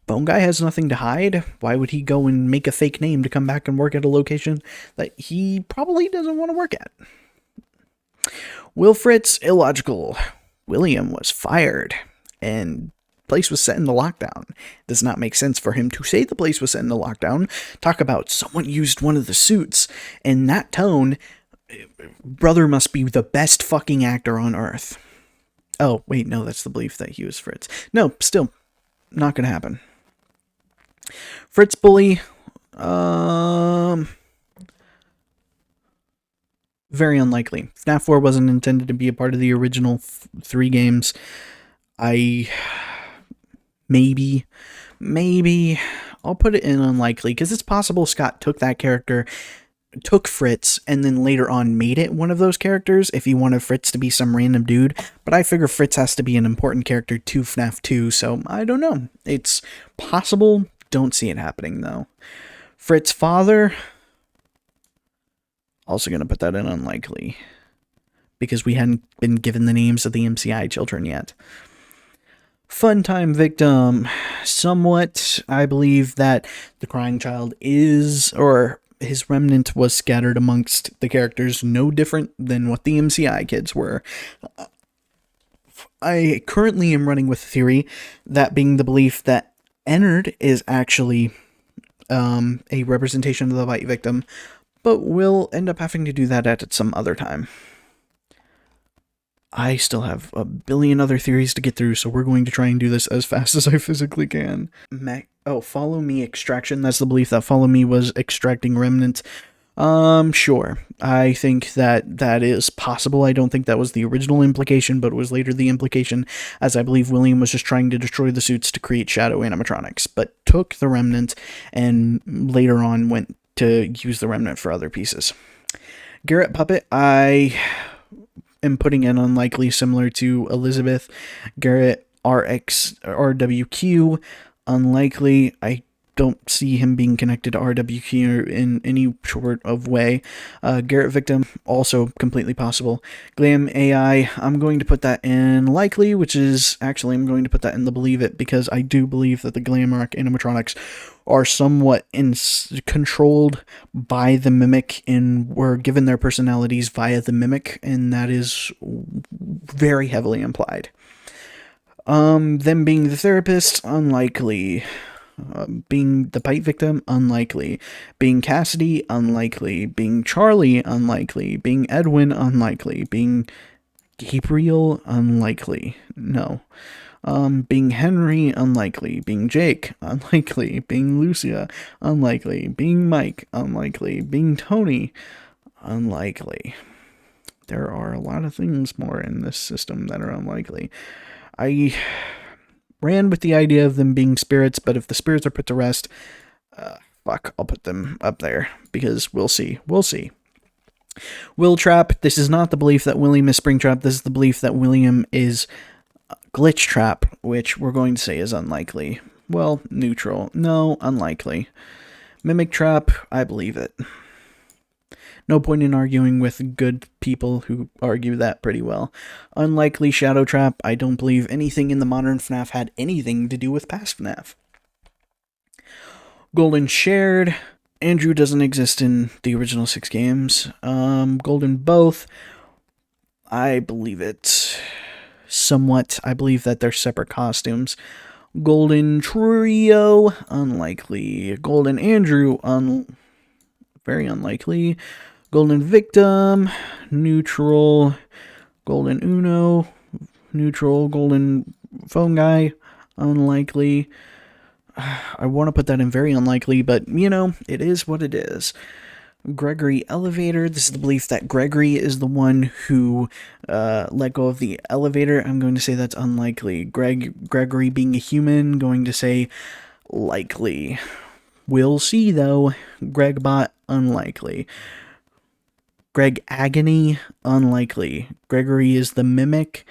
Bone Guy has nothing to hide. Why would he go and make a fake name to come back and work at a location that he probably doesn't want to work at? Will Fritz, illogical. William was fired, and place was set into lockdown. Does not make sense for him to say the place was set into lockdown. Talk about someone used one of the suits. In that tone, Brother must be the best fucking actor on Earth. Oh, wait, no, that's the belief that he was Fritz. No, still, not gonna happen. Fritz Bully, very unlikely. FNAF 4 wasn't intended to be a part of the original 3 games. Maybe, I'll put it in unlikely, because it's possible Scott took that character, took Fritz, and then later on made it one of those characters if he wanted Fritz to be some random dude, but I figure Fritz has to be an important character to FNAF 2, so I don't know. It's possible, don't see it happening though. Fritz's father, also gonna put that in unlikely, because we hadn't been given the names of the MCI children yet. Funtime victim, somewhat. I believe that the crying child is, or his remnant was scattered amongst the characters, no different than what the MCI kids were. I currently am running with the theory, that being the belief that Ennard is actually a representation of the bite victim, but we'll end up having to do that at some other time. I still have a billion other theories to get through, so we're going to try and do this as fast as I physically can. Follow me extraction. That's the belief that follow me was extracting remnants. Sure. I think that is possible. I don't think that was the original implication, but it was later the implication, as I believe William was just trying to destroy the suits to create shadow animatronics, but took the remnant and later on went to use the remnant for other pieces. Garrett Puppet, I am putting in unlikely, similar to Elizabeth. Garrett RWQ, unlikely. I don't see him being connected to RWQ in any sort of way. Garrett Victim, also completely possible. Glam AI, I'm going to put that in likely, which is actually, I'm going to put that in the believe it, because I do believe that the Glamrock animatronics are somewhat controlled by the Mimic and were given their personalities via the Mimic, and that is very heavily implied. Them being the therapist, unlikely. Being the Pipe Victim, unlikely. Being Cassidy, unlikely. Being Charlie, unlikely. Being Edwin, unlikely. Being Gabriel, unlikely. No. Being Henry, unlikely. Being Jake, unlikely. Being Lucia, unlikely. Being Mike, unlikely. Being Tony, unlikely. There are a lot of things more in this system that are unlikely. I ran with the idea of them being spirits, but if the spirits are put to rest, fuck, I'll put them up there, because we'll see. We'll see. Will Trap, this is not the belief that William is Springtrap, this is the belief that William is Glitch Trap, which we're going to say is unlikely. Well, neutral. No, unlikely. Mimic Trap, I believe it. No point in arguing with good people who argue that pretty well. Unlikely Shadow Trap, I don't believe anything in the modern FNAF had anything to do with past FNAF. Golden Shared, Andrew doesn't exist in the original 6 games. Golden Both, I believe it somewhat. I believe that they're separate costumes. Golden Trio, unlikely. Golden Andrew, very unlikely. Golden Victim, neutral. Golden Uno, neutral. Golden Phone Guy, unlikely. I want to put that in very unlikely, but, you know, it is what it is. Gregory Elevator, this is the belief that Gregory is the one who let go of the elevator. I'm going to say that's unlikely. Gregory being a human, going to say likely. We'll see, though. Gregbot, unlikely. Greg Agony, unlikely. Gregory is the Mimic.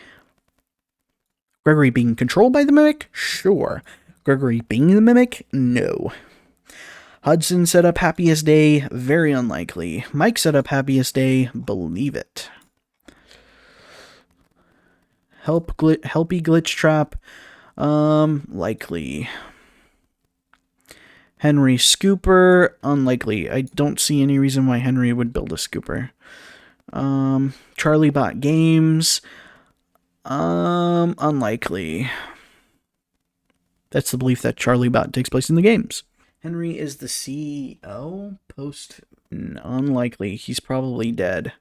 Gregory being controlled by the Mimic? Sure. Gregory being the Mimic? No. Hudson set up Happiest Day, very unlikely. Mike set up Happiest Day, believe it. Helpy Glitch Trap, likely. Henry Scooper, unlikely. I don't see any reason why Henry would build a scooper. Charlie Bot Games, unlikely. That's the belief that Charlie Bot takes place in the games. Henry is the CEO? Unlikely. He's probably dead.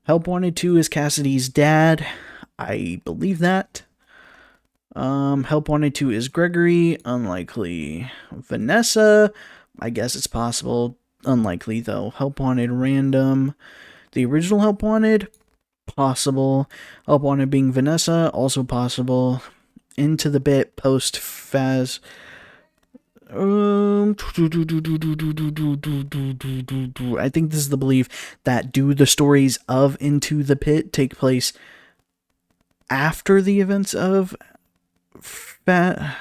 Help Wanted 2 is Cassidy's dad. I believe that. Help Wanted 2 is Gregory. Unlikely. Vanessa, I guess it's possible. Unlikely, though. Help Wanted random. The original Help Wanted, possible. Help Wanted being Vanessa, also possible. Into the Bit, post Faz. I think this is the belief that do the stories of Into the Pit take place after the events of I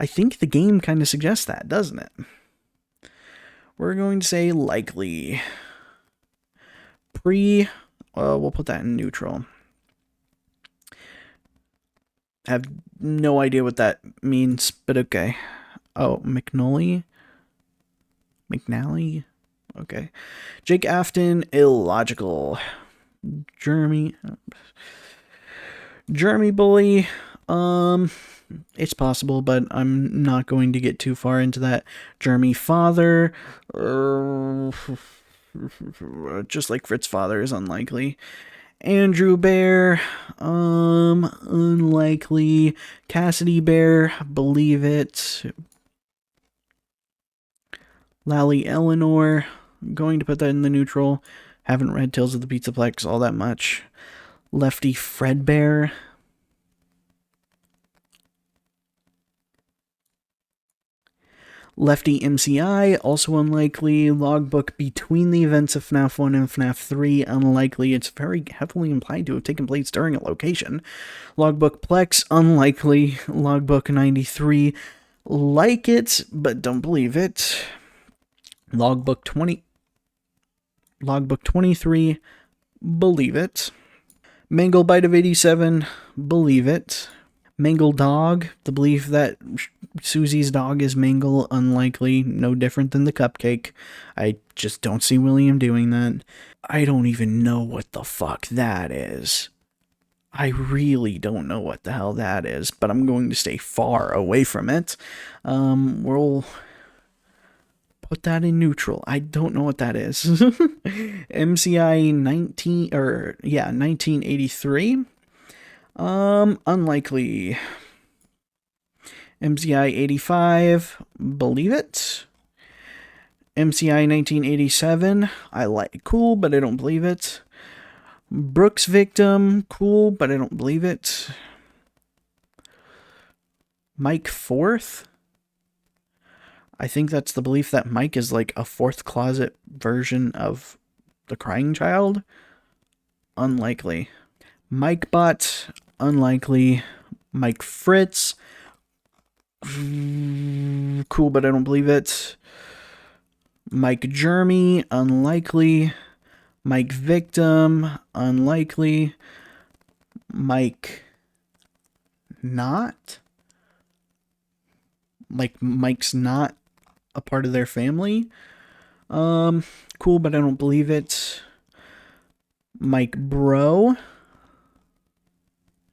think the game kind of suggests that, doesn't it? We're going to say likely. We'll put that in neutral. I have no idea what that means, but okay. Oh, McNally? Okay. Jake Afton, illogical. Jeremy Bully, it's possible, but I'm not going to get too far into that. Jeremy Father, just like Fritz Father is unlikely. Andrew Bear, unlikely. Cassidy Bear, believe it. Lally Eleanor, Going to put that in the neutral. Haven't read Tales of the Pizzaplex all that much. Lefty Fredbear. Lefty MCI, also unlikely. Logbook between the events of FNAF 1 and FNAF 3, unlikely. It's very heavily implied to have taken place during a location. Logbook Plex, unlikely. Logbook 93, like it, but don't believe it. Logbook 23, believe it. Mangle Bite of 87, believe it. Mangle Dog, the belief that Susie's dog is Mangle, unlikely, no different than the cupcake. I just don't see William doing that. I don't even know what the fuck that is. I really don't know what the hell that is, but I'm going to stay far away from it. We'll put that in neutral. I don't know what that is. MCI 1983. Unlikely. MCI 85, believe it. MCI 1987, I like, cool, but I don't believe it. Brooks Victim, cool, but I don't believe it. Mike Fourth? I think that's the belief that Mike is like a fourth closet version of the Crying Child. Unlikely. Mike Bot, unlikely. Mike Fritz, cool, but I don't believe it. Mike Jeremy, unlikely. Mike Victim, unlikely. Mike Not? Like Mike's not a part of their family? Cool, but I don't believe it. Mike Bro,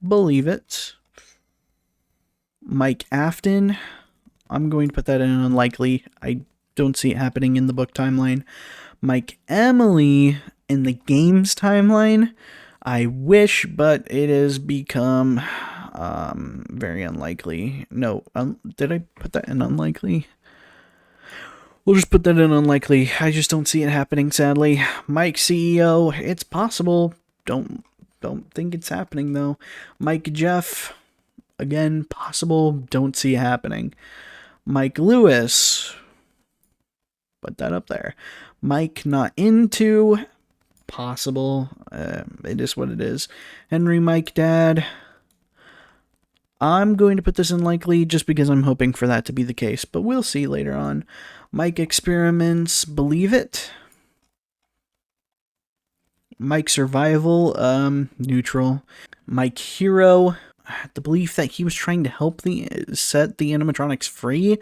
believe it. Mike Afton, I'm going to put that in unlikely. I don't see it happening in the book timeline. Mike Emily in the games timeline, I wish, but it has become very unlikely. No, did I put that in unlikely? We'll just put that in unlikely. I just don't see it happening, sadly. Mike CEO, it's possible. Don't think it's happening though. Mike Jeff, again, possible. Don't see it happening. Mike Lewis, put that up there. Mike Not Into, possible. It is what it is. Henry Mike Dad, I'm going to put this in likely just because I'm hoping for that to be the case, but we'll see later on. Mike Experiments, believe it. Mike Survival, neutral. Mike Hero, the belief that he was trying to help set the animatronics free.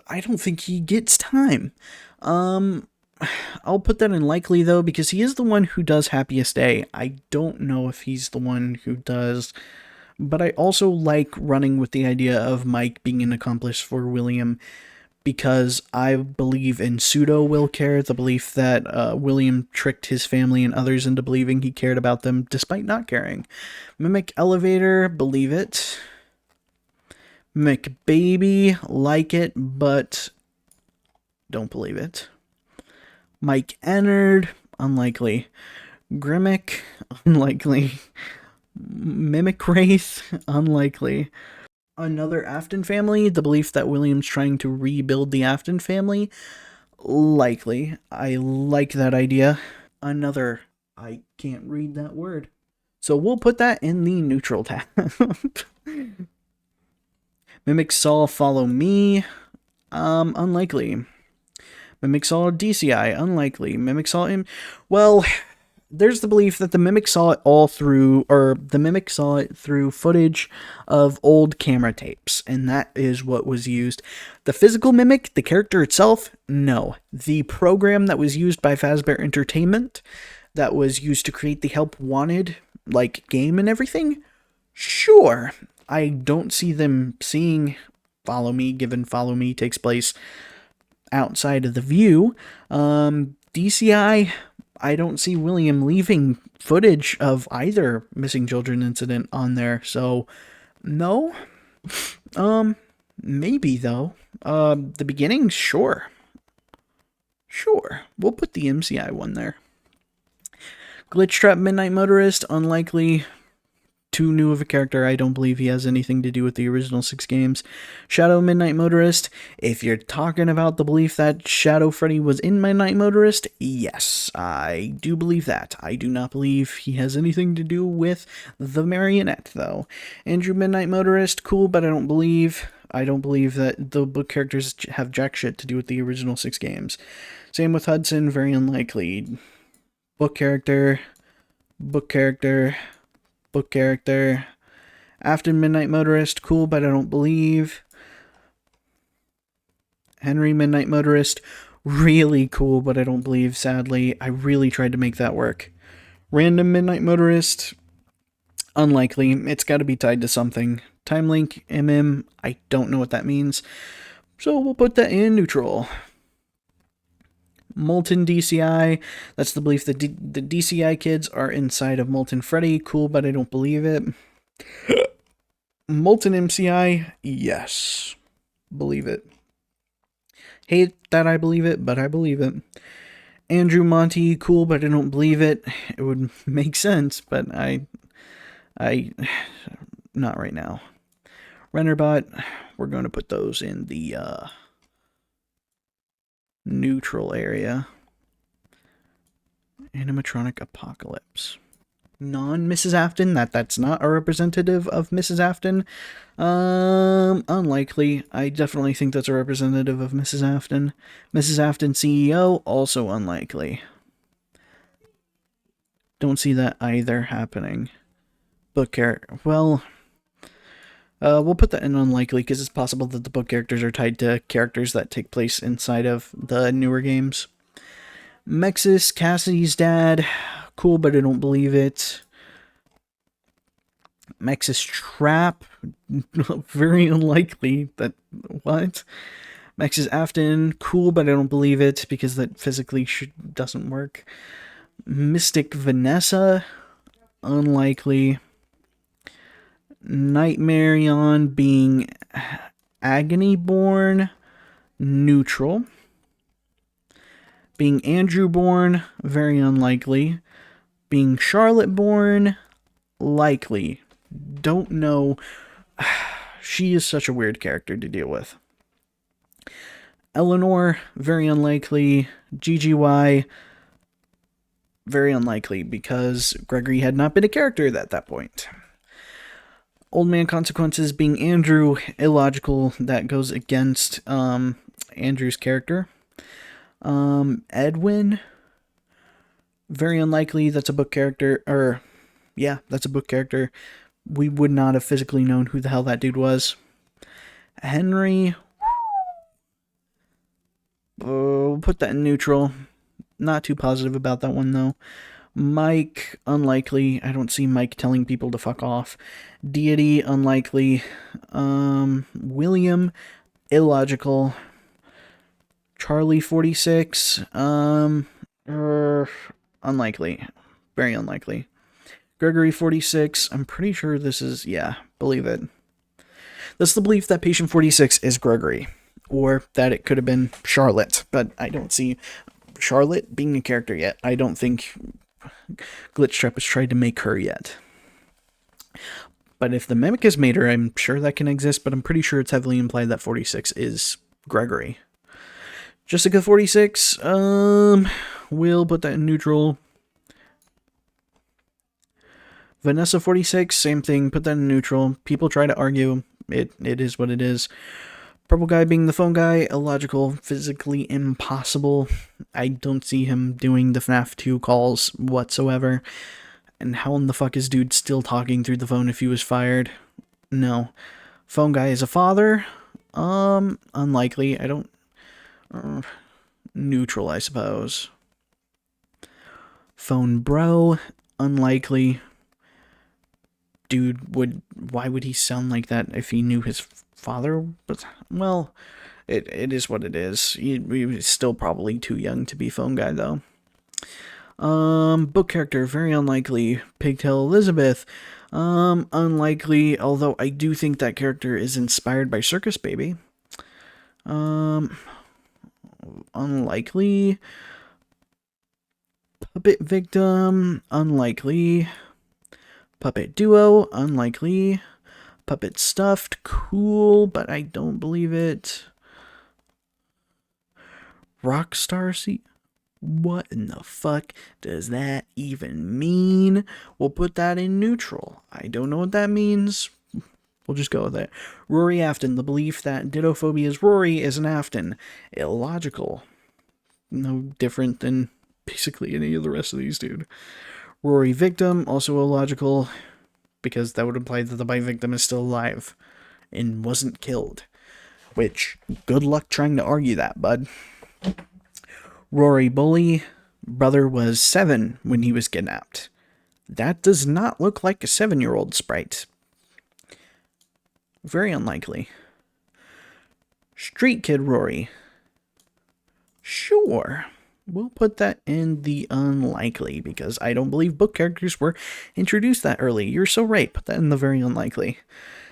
I don't think he gets time. I'll put that in likely though, because he is the one who does Happiest Day. I don't know if he's the one who does, but I also like running with the idea of Mike being an accomplice for William, because I believe in pseudo will care, the belief that William tricked his family and others into believing he cared about them despite not caring. Mimic Elevator, believe it. Mimic Baby, like it, but don't believe it. Mike Ennard, unlikely. Grimmick, unlikely. Mimic Wraith, unlikely. Another Afton family, the belief that William's trying to rebuild the Afton family, likely. I like that idea. Another, I can't read that word, so we'll put that in the neutral tab. Mimic Saw Follow Me, unlikely. Mimic Saw DCI, unlikely. Mimic Saw well, there's the belief that the Mimic saw it all through, or the Mimic saw it through footage of old camera tapes, and that is what was used. The physical Mimic, the character itself, no. The program that was used by Fazbear Entertainment, that was used to create the Help Wanted, like, game and everything, sure. I don't see them seeing Follow Me, given Follow Me takes place outside of the view. DCI, I don't see William leaving footage of either missing children incident on there, so no. Maybe though. The beginning, sure. Sure, we'll put the MCI one there. Glitch Trap Midnight Motorist, unlikely. Too new of a character. I don't believe he has anything to do with the original 6 games. Shadow Midnight Motorist. If you're talking about the belief that Shadow Freddy was in Midnight Motorist, yes, I do believe that. I do not believe he has anything to do with the marionette, though. Andrew Midnight Motorist, cool, but I don't believe that the book characters have jack shit to do with the original 6 games. Same with Hudson, very unlikely. Book character, book character, book character. Afton Midnight Motorist, cool, but I don't believe. Henry Midnight Motorist, really cool, but I don't believe, sadly. I really tried to make that work. Random Midnight Motorist, unlikely. It's got to be tied to something. Time Link, I don't know what that means. So we'll put that in neutral. Molten DCI, that's the belief that the DCI kids are inside of Molten Freddy. Cool, but I don't believe it. Molten MCI, yes. Believe it. Hate that I believe it, but I believe it. Andrew Monty, cool, but I don't believe it. It would make sense, but I not right now. Renderbot, we're going to put those in the neutral area. Animatronic Apocalypse. Non-Mrs. Afton, that's not a representative of Mrs. Afton. Unlikely. I definitely think that's a representative of Mrs. Afton. Mrs. Afton CEO, also unlikely. Don't see that either happening. Book character, well, we'll put that in unlikely because it's possible that the book characters are tied to characters that take place inside of the newer games. Mexis, Cassidy's dad, cool, but I don't believe it. Mexis Trap, very unlikely. That, what? Mexis Afton, cool, but I don't believe it because that physically doesn't work. Mystic Vanessa, unlikely. Nightmarion being Agony Born, neutral. Being Andrew Born, very unlikely. Being Charlotte Born, likely. Don't know. She is such a weird character to deal with. Eleanor, very unlikely. GGY, very unlikely because Gregory had not been a character at that point. Old Man Consequences being Andrew, illogical. That goes against Andrew's character. Edwin, very unlikely. That's a book character. Yeah, that's a book character. We would not have physically known who the hell that dude was. Henry, we'll put that in neutral. Not too positive about that one, though. Mike, unlikely. I don't see Mike telling people to fuck off. Deity, unlikely. William, illogical. Charlie 46, unlikely. Very unlikely. Gregory 46, I'm pretty sure this is, yeah, believe it. That's the belief that Patient 46 is Gregory. Or that it could have been Charlotte, but I don't see Charlotte being a character yet. I don't think Glitchtrap has tried to make her yet. But if the Mimic has made her, I'm sure that can exist, but I'm pretty sure it's heavily implied that 46 is Gregory. Jessica 46, we'll put that in neutral. Vanessa 46, same thing, put that in neutral. People try to argue, it is what it is. Purple guy being the phone guy, illogical, physically impossible. I don't see him doing the FNAF 2 calls whatsoever. And how in the fuck is dude still talking through the phone if he was fired? No. Phone guy is a father? Unlikely. I don't... neutral, I suppose. Phone bro, unlikely. Dude, why would he sound like that if he knew his father? But, well, it is what it is. He was still probably too young to be phone guy, though. Book character, very unlikely. Pigtail Elizabeth, unlikely, although I do think that character is inspired by Circus Baby. unlikely. Puppet victim, unlikely. Puppet duo, unlikely. Puppet stuffed, cool, but I don't believe it. Rockstar seat. What in the fuck does that even mean? We'll put that in neutral. I don't know what that means. We'll just go with it. Rory Afton, the belief that Dittophobia Rory is an Afton. Illogical. No different than basically any of the rest of these, dude. Rory Victim, also illogical, because that would imply that the bite victim is still alive and wasn't killed. Which, good luck trying to argue that, bud. Rory Bully, brother was 7 when he was kidnapped. That does not look like a 7-year-old sprite. Very unlikely. Street Kid Rory. Sure. We'll put that in the unlikely, because I don't believe book characters were introduced that early. You're so right. Put that in the very unlikely.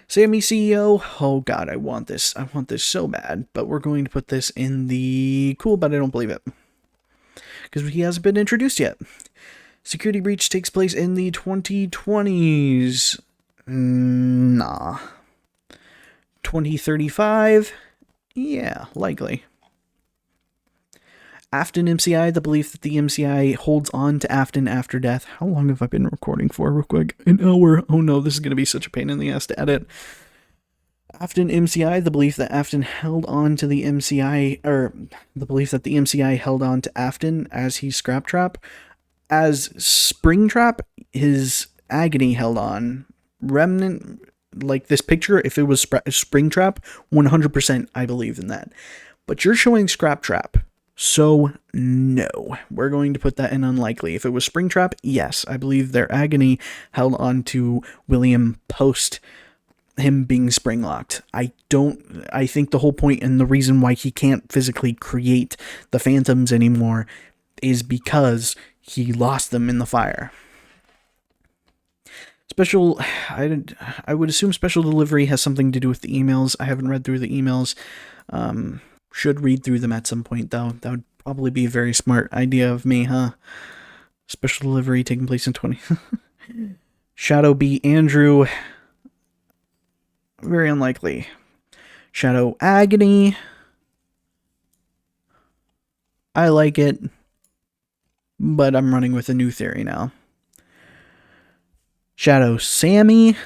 Sammy CEO. Oh god, I want this. I want this so bad. But we're going to put this in the cool, but I don't believe it, because he hasn't been introduced yet. Security breach takes place in the 2020s. Nah. 2035? Yeah, likely. Afton MCI, the belief that the MCI holds on to Afton after death. How long have I been recording for, real quick? An hour. Oh no, this is going to be such a pain in the ass to edit. Afton MCI, the belief that Afton held on to the MCI, or the belief that the MCI held on to Afton as he scrap trap. As Springtrap, his agony held on. Remnant, like this picture, if it was Springtrap, 100% I believe in that. But you're showing Scrap Trap, so no. We're going to put that in unlikely. If it was Springtrap, yes, I believe their agony held on to William post him being spring locked. I think the whole point and the reason why he can't physically create the phantoms anymore is because he lost them in the fire. Special, I would assume special delivery has something to do with the emails. I haven't read through the emails. Should read through them at some point, though. That would probably be a very smart idea of me, huh? Special delivery taking place in 20. Shadow B. Andrew. Very unlikely. Shadow Agony. I like it, but I'm running with a new theory now. Shadow Sammy.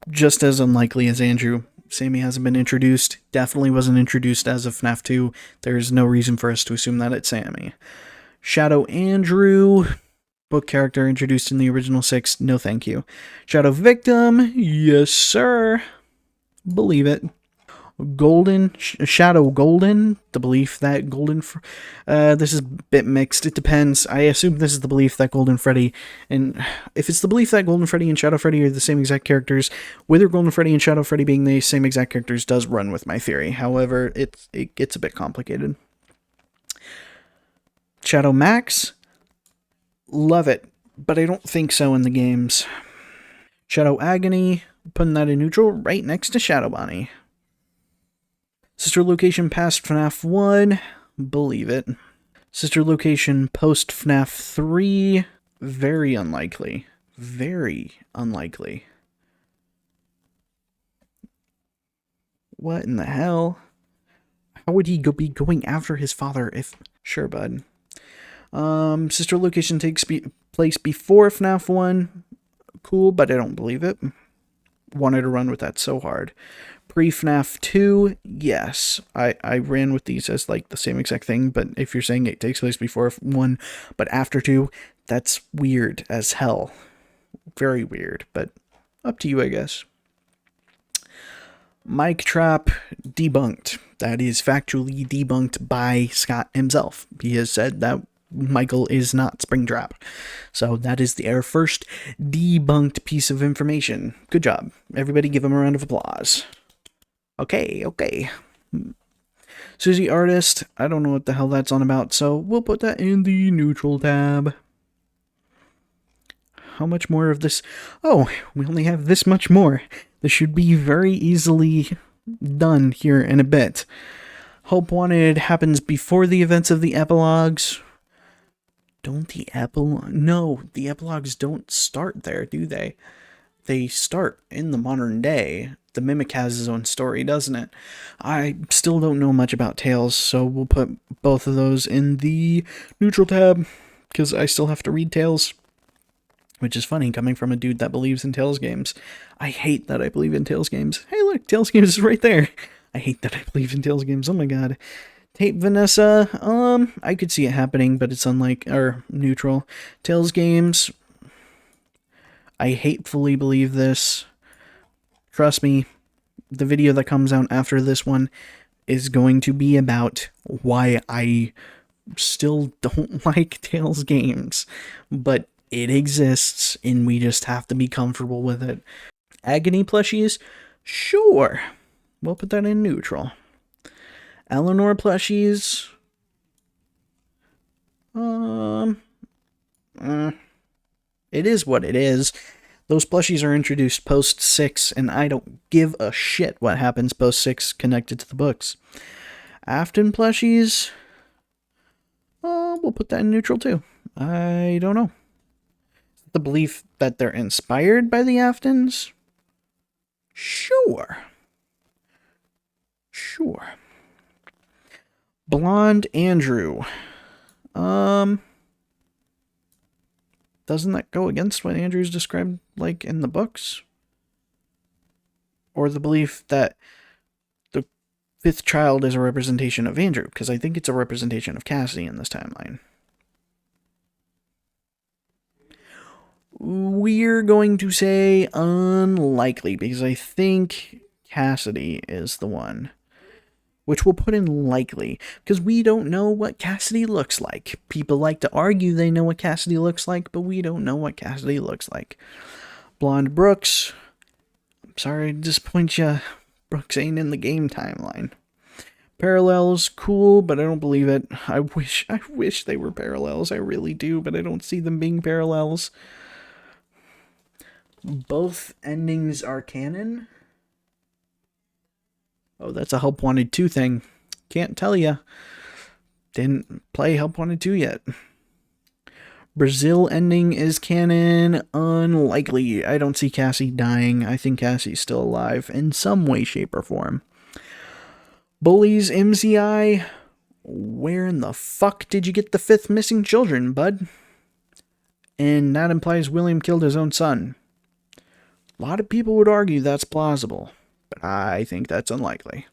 Just as unlikely as Andrew. Sammy hasn't been introduced. Definitely wasn't introduced as of FNAF 2. There's no reason for us to assume that it's Sammy. Shadow Andrew. Book character introduced in the original 6. No thank you. Shadow Victim. Yes, sir. Believe it. Golden, Shadow Golden, the belief that this is a bit mixed. It depends. I assume this is the belief that Golden Freddy, and if it's the belief that Golden Freddy and Shadow Freddy are the same exact characters, whether Golden Freddy and Shadow Freddy being the same exact characters does run with my theory. However, it gets a bit complicated. Shadow Max, love it, but I don't think so in the games. Shadow Agony, putting that in neutral right next to Shadow Bonnie. Sister location past FNAF 1, believe it. Sister location post FNAF 3, very unlikely. Very unlikely. What in the hell? How would he be going after his father if... Sure, bud. Sister location takes place before FNAF 1. Cool, but I don't believe it. Wanted to run with that so hard. Pre-FNAF 2, yes. I ran with these as like the same exact thing, but if you're saying it takes place before 1, but after 2, that's weird as hell. Very weird, but up to you, I guess. Mic Trap debunked. That is factually debunked by Scott himself. He has said that Michael is not Springtrap. So that is our first debunked piece of information. Good job. Everybody give him a round of applause. Okay. Susie Artist, I don't know what the hell that's on about, so we'll put that in the neutral tab. How much more of this? Oh, we only have this much more. This should be very easily done here in a bit. Hope Wanted happens before the events of the epilogues. Don't the epilogue? No, the epilogues don't start there, do they? They start in the modern day. The Mimic has his own story, doesn't it? I still don't know much about Tales, so we'll put both of those in the neutral tab, because I still have to read Tales. Which is funny, coming from a dude that believes in Tales games. I hate that I believe in Tales games. Hey look, Tales games is right there. I hate that I believe in Tales games, oh my god. Tape Vanessa, I could see it happening, but it's neutral. Tales games, I hatefully believe this. Trust me, the video that comes out after this one is going to be about why I still don't like Tales games. But it exists, and we just have to be comfortable with it. Agony plushies? Sure. We'll put that in neutral. Eleanor plushies? It is what it is. Those plushies are introduced post 6, and I don't give a shit what happens post 6 connected to the books. Afton plushies? We'll put that in neutral too. I don't know. The belief that they're inspired by the Aftons? Sure. Sure. Blonde Andrew. Doesn't that go against what Andrew's described like in the books? Or the belief that the 5th child is a representation of Andrew? Because I think it's a representation of Cassidy in this timeline. We're going to say unlikely, because I think Cassidy is the one. Which we'll put in likely, because we don't know what Cassidy looks like. People like to argue they know what Cassidy looks like, but we don't know what Cassidy looks like. Blonde Brooks. I'm sorry to disappoint you. Brooks ain't in the game timeline. Parallels, cool, but I don't believe it. I wish they were parallels. I really do, but I don't see them being parallels. Both endings are canon. Oh, that's a Help Wanted 2 thing. Can't tell ya. Didn't play Help Wanted 2 yet. Brazil ending is canon. Unlikely. I don't see Cassie dying. I think Cassie's still alive in some way, shape, or form. Bullies MCI. Where in the fuck did you get the 5th missing children, bud? And that implies William killed his own son. A lot of people would argue that's plausible, but I think that's unlikely.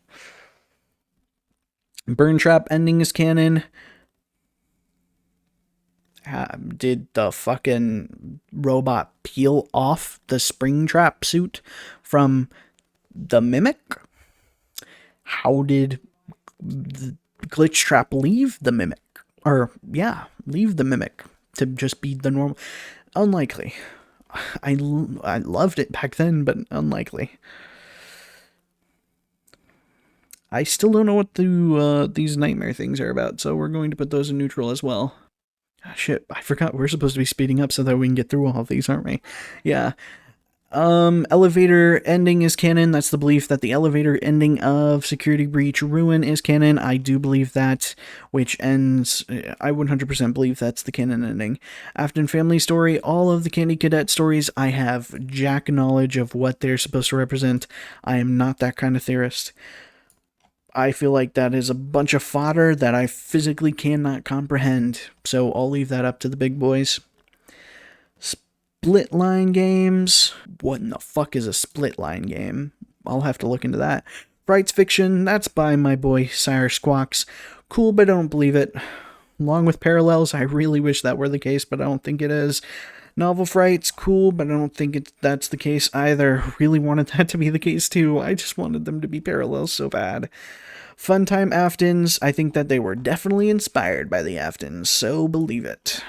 Burn Trap ending is canon. Did the fucking robot peel off the spring trap suit from the Mimic? How did the Glitch Trap leave the Mimic? Or, yeah, leave the Mimic to just be the normal... Unlikely. I loved it back then, but unlikely. I still don't know what these nightmare things are about, so we're going to put those in neutral as well. Ah, shit, I forgot we're supposed to be speeding up so that we can get through all of these, aren't we? Yeah. Elevator ending is canon. That's the belief that the elevator ending of Security Breach Ruin is canon. I do believe that, which ends... I 100% believe that's the canon ending. Afton Family Story, all of the Candy Cadet stories, I have jack knowledge of what they're supposed to represent. I am not that kind of theorist. I feel like that is a bunch of fodder that I physically cannot comprehend, so I'll leave that up to the big boys. Split line games. What in the fuck is a split line game? I'll have to look into that. Frights Fiction, that's by my boy Sire Squawks. Cool, but I don't believe it. Along with Parallels, I really wish that were the case, but I don't think it is. Novel Frights, cool, but I don't think that's the case either. Really wanted that to be the case too. I just wanted them to be parallels so bad. Funtime Aftons, I think that they were definitely inspired by the Aftons, so believe it.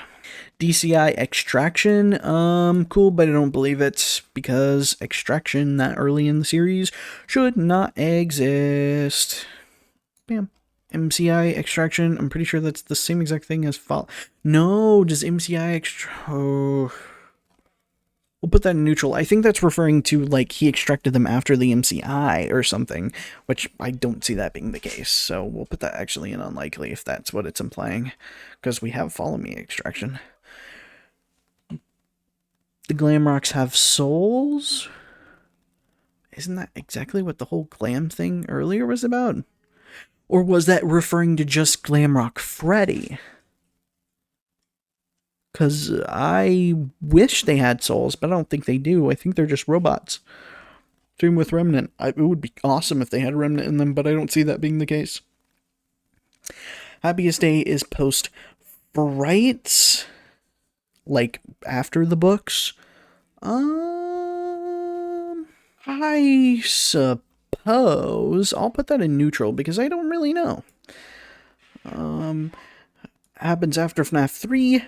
DCI Extraction, cool, but I don't believe it, because Extraction that early in the series should not exist. Bam. MCI Extraction, I'm pretty sure that's the same exact thing as Fall. No, does MCI We'll We'll put that in neutral. I think that's referring to, like, he extracted them after the MCI or something, which I don't see that being the case. So we'll put that actually in unlikely if that's what it's implying, because we have follow me extraction. The glam rocks have souls? Isn't that exactly what the whole glam thing earlier was about? Or was that referring to just Glamrock Freddy? Because I wish they had souls, but I don't think they do. I think they're just robots. Same with Remnant. It would be awesome if they had Remnant in them, but I don't see that being the case. Happiest Day is post Frights, like after the books. I suppose I'll put that in neutral because I don't really know. Happens after FNAF 3.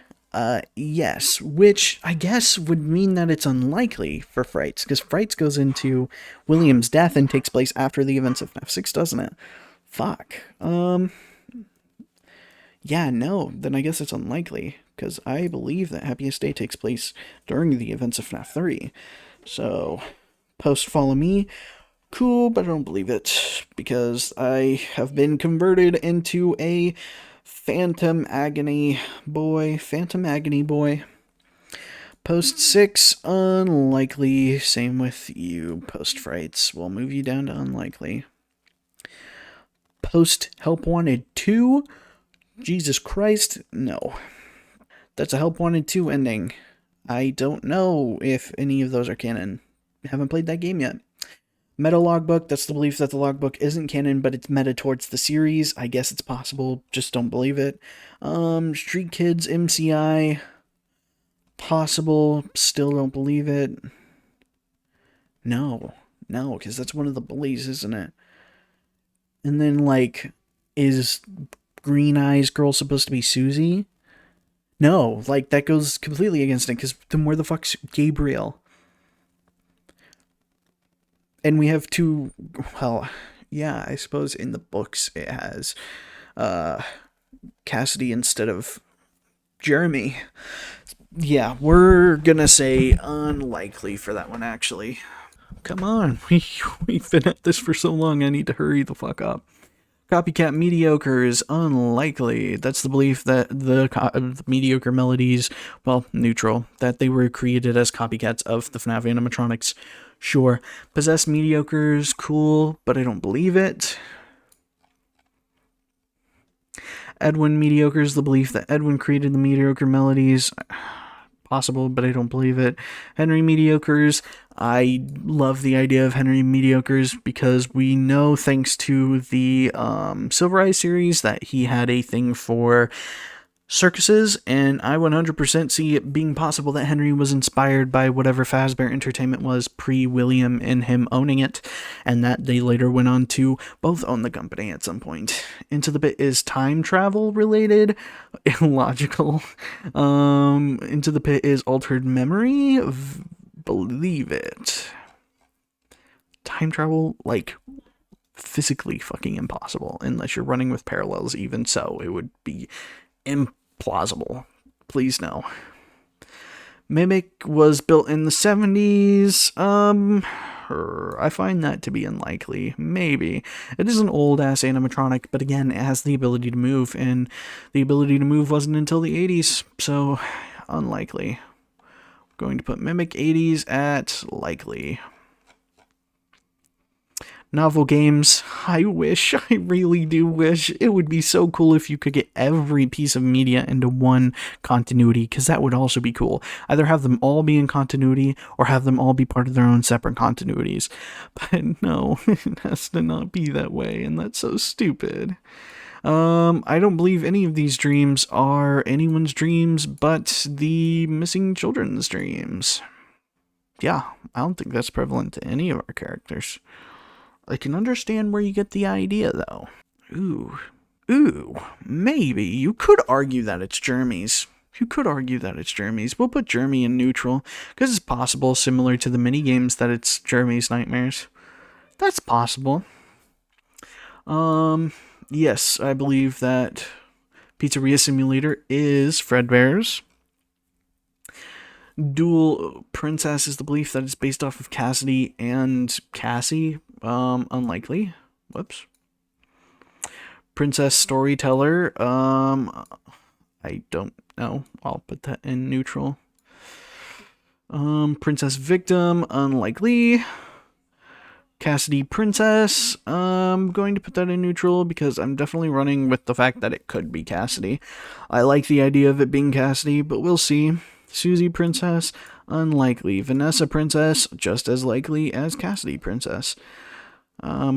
Yes, which I guess would mean that it's unlikely for Frights, because Frights goes into William's death and takes place after the events of FNAF 6, doesn't it? Fuck. Yeah, no, then I guess it's unlikely, because I believe that Happiest Day takes place during the events of FNAF 3. So, post Follow Me, cool, but I don't believe it, because I have been converted into a Phantom Agony boy. Post 6, unlikely. Same with you, Post Frights. We'll move you down to unlikely. Post Help Wanted 2, Jesus Christ, no. That's a Help Wanted 2 ending. I don't know if any of those are canon. Haven't played that game yet. Meta logbook, that's the belief that the logbook isn't canon, but it's meta towards the series. I guess it's possible, just don't believe it. Street Kids MCI, possible, still don't believe it. No, because that's one of the bullies, isn't it? And then, like, is Green Eyes Girl supposed to be Susie? No, like, that goes completely against it, because then where the fuck's Gabriel? And we have two, well, yeah, I suppose in the books it has Cassidy instead of Jeremy. Yeah, we're gonna say unlikely for that one, actually. Come on, we've been at this for so long, I need to hurry the fuck up. Copycat Mediocre is unlikely. That's the belief that the mediocre melodies, well, neutral, that they were created as copycats of the FNAF animatronics. Sure. Possessed Mediocre's cool, but I don't believe it. Edwin Mediocre's the belief that Edwin created the mediocre melodies. Possible, but I don't believe it. Henry Mediocres, I love the idea of Henry Mediocres because we know, thanks to the Silver Eye series, that he had a thing for circuses, and I 100% see it being possible that Henry was inspired by whatever Fazbear Entertainment was pre-William and him owning it, and that they later went on to both own the company at some point. Into the Pit is time travel related, illogical. Into the Pit is altered memory, believe it. Time travel, like, physically fucking impossible, unless you're running with parallels. Even so, it would be implausible. Please no. Mimic was built in the 70s. I find that to be unlikely. Maybe. It is an old-ass animatronic, but again, it has the ability to move, and the ability to move wasn't until the 80s, so unlikely. Going to put Mimic 80s at likely. Novel games, I really do wish. It would be so cool if you could get every piece of media into one continuity, because that would also be cool. Either have them all be in continuity, or have them all be part of their own separate continuities. But no, it has to not be that way, and that's so stupid. I don't believe any of these dreams are anyone's dreams but the missing children's dreams. Yeah, I don't think that's prevalent to any of our characters. I can understand where you get the idea, though. Ooh, maybe. You could argue that it's Jeremy's. We'll put Jeremy in neutral, because it's possible, similar to the minigames, that it's Jeremy's nightmares. That's possible. Yes, I believe that Pizzeria Simulator is Fredbear's. Dual princess is the belief that it's based off of Cassidy and Cassie. Unlikely. Whoops. Princess storyteller. I don't know. I'll put that in neutral. Princess victim. Unlikely. Cassidy princess. I'm going to put that in neutral because I'm definitely running with the fact that it could be Cassidy. I like the idea of it being Cassidy, but we'll see. Susie princess, unlikely. Vanessa princess, just as likely as Cassidy princess.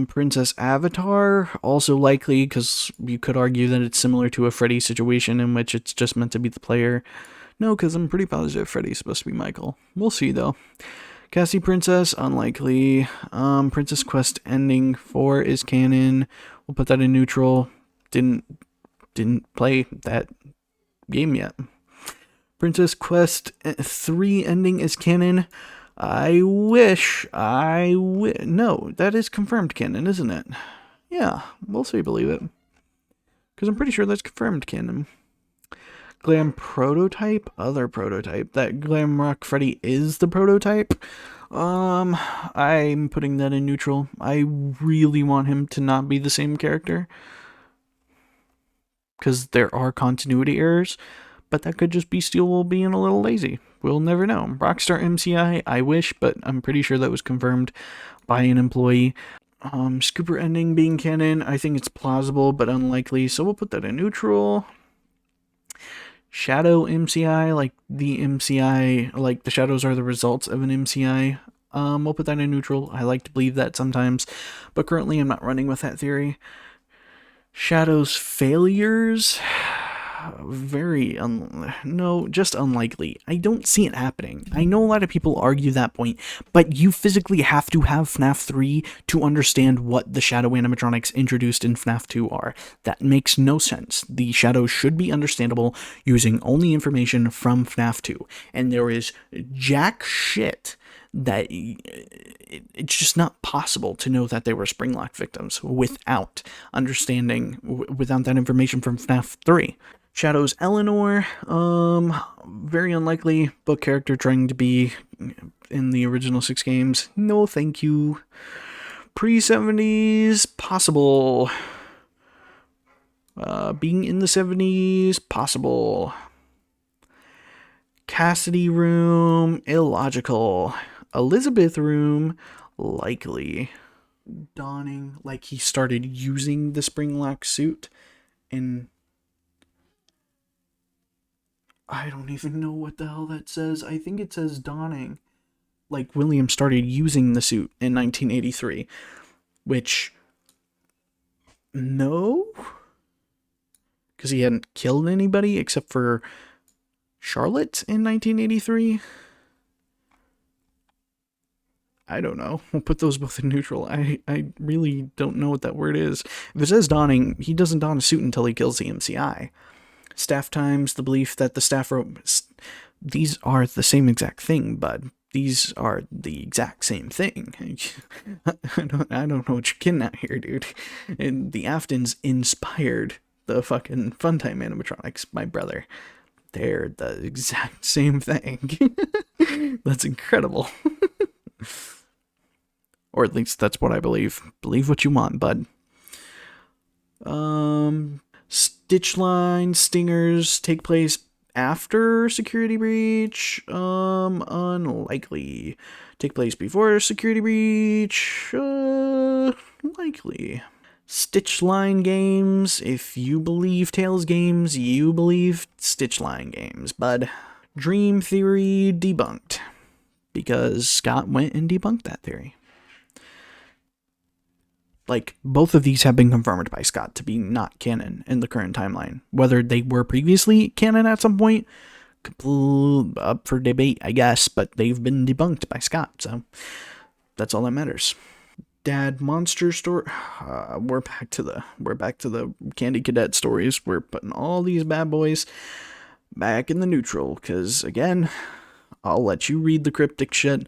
Princess Avatar, also likely because you could argue that it's similar to a Freddy situation in which it's just meant to be the player. No, because I'm pretty positive Freddy's supposed to be Michael. We'll see though. Cassie Princess, unlikely. Princess Quest ending 4 is canon. We'll put that in neutral. Didn't play that game yet. Princess Quest 3 ending is canon. No, that is confirmed canon, isn't it? Yeah, we'll say believe it. Because I'm pretty sure that's confirmed canon. Glam prototype, other prototype. That Glam Rock Freddy is the prototype. I'm putting that in neutral. I really want him to not be the same character. Because there are continuity errors. But that could just be Steelwool being a little lazy. We'll never know. Rockstar MCI, I wish, but I'm pretty sure that was confirmed by an employee. Scooper ending being canon, I think it's plausible, but unlikely, so we'll put that in neutral. Shadow MCI, like the MCI, like the shadows are the results of an MCI. We'll put that in neutral. I like to believe that sometimes, but currently I'm not running with that theory. Shadows failures, just unlikely. I don't see it happening. I know a lot of people argue that point, but you physically have to have FNAF 3 to understand what the shadow animatronics introduced in FNAF 2 are. That makes no sense. The shadows should be understandable using only information from FNAF 2, and there is jack shit that it's just not possible to know that they were Springlock victims without understanding, without that information from FNAF 3. Shadows Eleanor, very unlikely book character trying to be in the original 6 games. No, thank you. Pre-70s, possible. Being in the 70s, possible. Cassidy room, illogical. Elizabeth room, likely. Dawning, like he started using the Springlock suit, and I don't even know what the hell that says. I think it says dawning. Like William started using the suit in 1983, which, no, because he hadn't killed anybody except for Charlotte in 1983. I don't know. We'll put those both in neutral. I really don't know what that word is. If it says dawning, he doesn't don a suit until he kills the MCI. Staff times, the belief that the staff rope, these are the same exact thing, bud. These are the exact same thing. I don't know what you're getting at here, dude. And the Aftons inspired the fucking Funtime animatronics, my brother. They're the exact same thing. That's incredible. Or at least that's what I believe. Believe what you want, bud. Stitch line stingers take place after security breach. Unlikely. Take place before security breach. Likely. Stitch line games. If you believe Tails games, you believe Stitch line games, bud. Dream theory debunked. Because Scott went and debunked that theory. Like, both of these have been confirmed by Scott to be not canon in the current timeline. Whether they were previously canon at some point, up for debate, I guess, but they've been debunked by Scott, so that's all that matters. Dad monster story. We're back to the Candy Cadet stories. We're putting all these bad boys back in the neutral, because, again, I'll let you read the cryptic shit.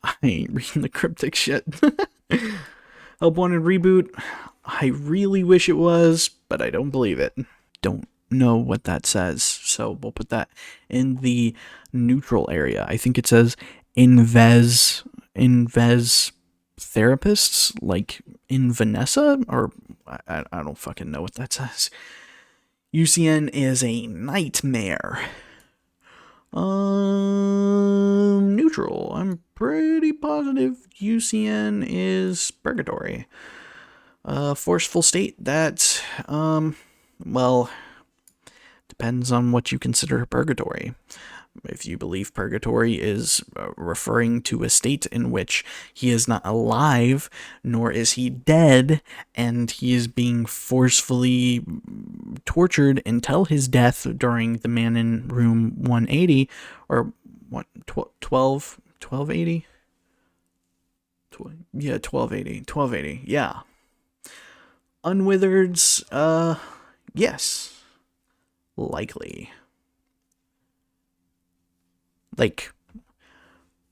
I ain't reading the cryptic shit. Help Wanted reboot. I really wish it was, but I don't believe it. Don't know what that says, so we'll put that in the neutral area. I think it says invez therapists, like in Vanessa, or I don't fucking know what that says. UCN is a nightmare. Neutral. I'm pretty positive UCN is purgatory. Forceful state, that, well, depends on what you consider purgatory. If you believe purgatory is referring to a state in which he is not alive, nor is he dead, and he is being forcefully tortured until his death during the Man in Room 180, or what, 1280? Yeah, 1280, yeah. Unwithereds, yes. Likely. Like,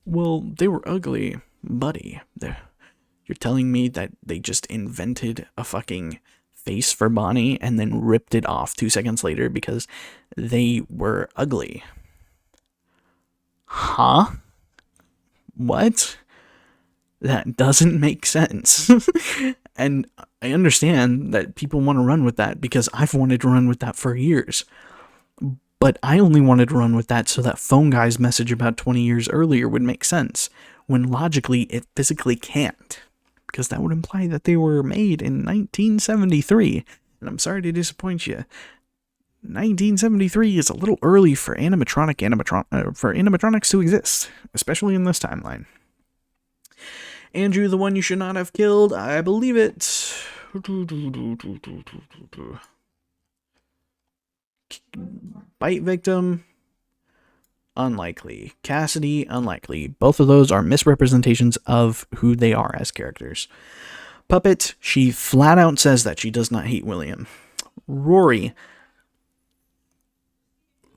well, they were ugly, buddy. You're telling me that they just invented a fucking face for Bonnie and then ripped it off 2 seconds later because they were ugly. Huh? What? That doesn't make sense. And I understand that people want to run with that because I've wanted to run with that for years. But I only wanted to run with that so that Phone Guy's message about 20 years earlier would make sense, when logically it physically can't. Because that would imply that they were made in 1973. And I'm sorry to disappoint you. 1973 is a little early for animatronics to exist, especially in this timeline. Andrew, the one you should not have killed, I believe it. Bite victim, unlikely. Cassidy, unlikely. Both of those are misrepresentations of who they are as characters. Puppet, she flat out says that she does not hate William. Rory,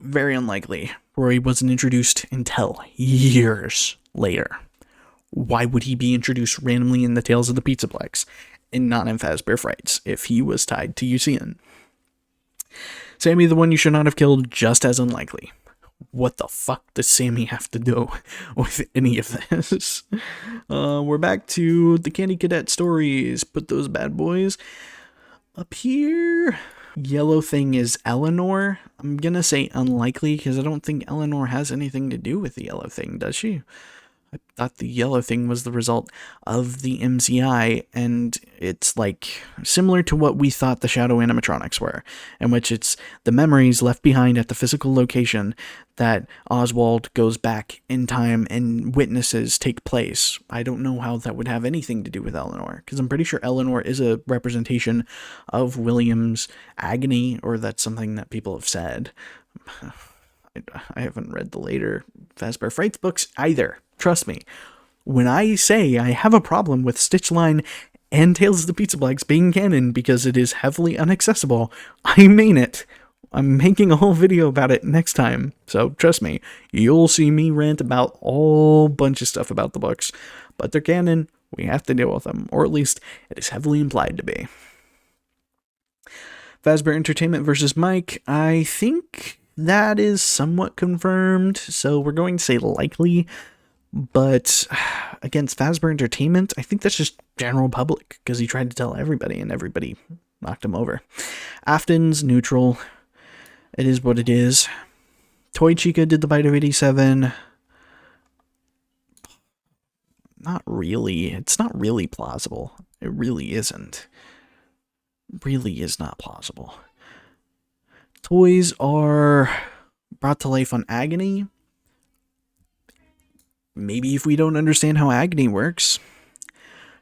very unlikely. Rory wasn't introduced until years later. Why would he be introduced randomly in the Tales of the Pizzaplex and not in Fazbear Frights if he was tied to UCN? Sammy, the one you should not have killed, just as unlikely. What the fuck does Sammy have to do with any of this? We're back to the Candy Cadet stories. Put those bad boys up here. Yellow thing is Eleanor. I'm gonna say unlikely because I don't think Eleanor has anything to do with the yellow thing, does she? I thought the yellow thing was the result of the MCI, and it's like similar to what we thought the shadow animatronics were, in which it's the memories left behind at the physical location that Oswald goes back in time and witnesses take place. I don't know how that would have anything to do with Eleanor, because I'm pretty sure Eleanor is a representation of William's agony, or that's something that people have said. I haven't read the later Fazbear Frights books either. Trust me, when I say I have a problem with Stitchline and Tales of the Pizzaplex being canon because it is heavily inaccessible, I mean it. I'm making a whole video about it next time, so trust me, you'll see me rant about a whole bunch of stuff about the books, but they're canon, we have to deal with them, or at least it is heavily implied to be. Fazbear Entertainment versus Mike, I think that is somewhat confirmed, so we're going to say likely. But against Fazbear Entertainment, I think that's just general public, because he tried to tell everybody, and everybody knocked him over. Afton's neutral. It is what it is. Toy Chica did the bite of 87. Not really. It's not really plausible. It really isn't. Really is not plausible. Toys are brought to life on Agony. Maybe if we don't understand how Agony works.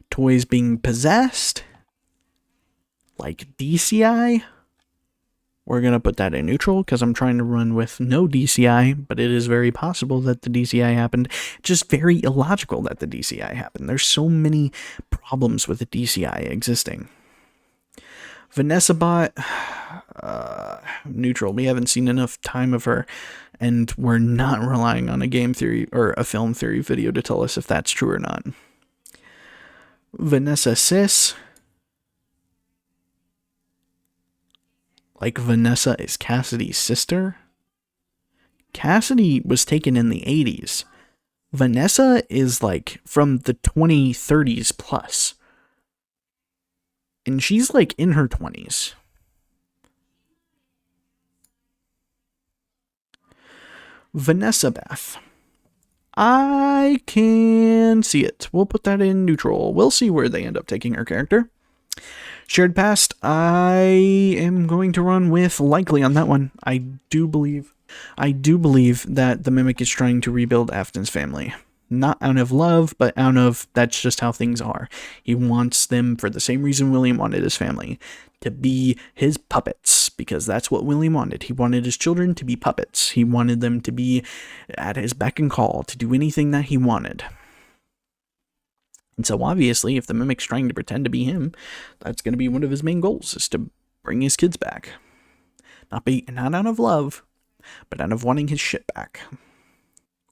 Toys being possessed, like DCI. We're going to put that in neutral because I'm trying to run with no DCI, but it is very possible that the DCI happened. Just very illogical that the DCI happened. There's so many problems with the DCI existing. Vanessa Bot, neutral. We haven't seen enough time of her, and we're not relying on a game theory or a film theory video to tell us if that's true or not. Vanessa Sis, Like Vanessa is Cassidy's sister? Cassidy was taken in the 80s. Vanessa is like from the 2030s plus. And she's like in her 20s. Vanessa Beth. I can see it. We'll put that in neutral. We'll see where they end up taking her character. Shared past, I am going to run with likely on that one. I do believe that the Mimic is trying to rebuild Afton's family. Not out of love, but out of that's just how things are. He wants them for the same reason William wanted his family, to be his puppets, because that's what William wanted. He wanted his children to be puppets. He wanted them to be at his beck and call, to do anything that he wanted. And so obviously, if the Mimic's trying to pretend to be him, that's going to be one of his main goals, is to bring his kids back. Not out of love, but out of wanting his shit back.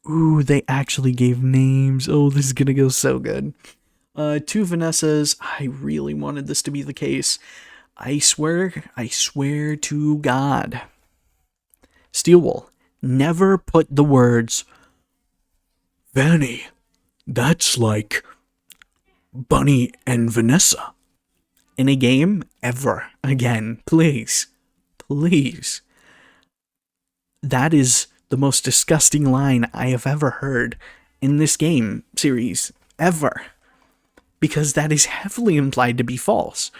Ooh, they actually gave names. Oh, this is going to go so good. Two Vanessas. I really wanted this to be the case. I swear to God. Steelwool, never put the words, Vanny, that's like Bunny and Vanessa, in a game ever again. Please. Please. That is the most disgusting line I have ever heard in this game series, ever. Because that is heavily implied to be false.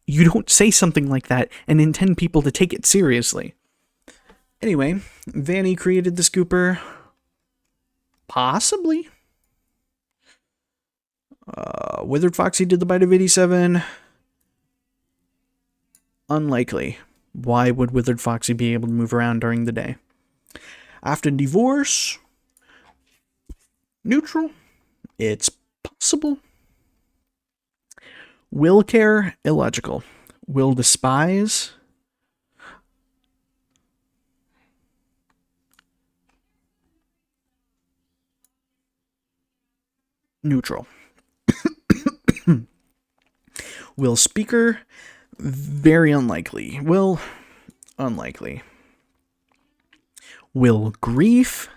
You don't say something like that and intend people to take it seriously. Anyway, Vanny created the scooper. Possibly. Withered Foxy did the bite of 87. Unlikely. Why would Withered Foxy be able to move around during the day? After divorce, neutral. It's possible. Will care, illogical. Will despise, neutral. Will speaker, very unlikely. Will, unlikely. Will grief,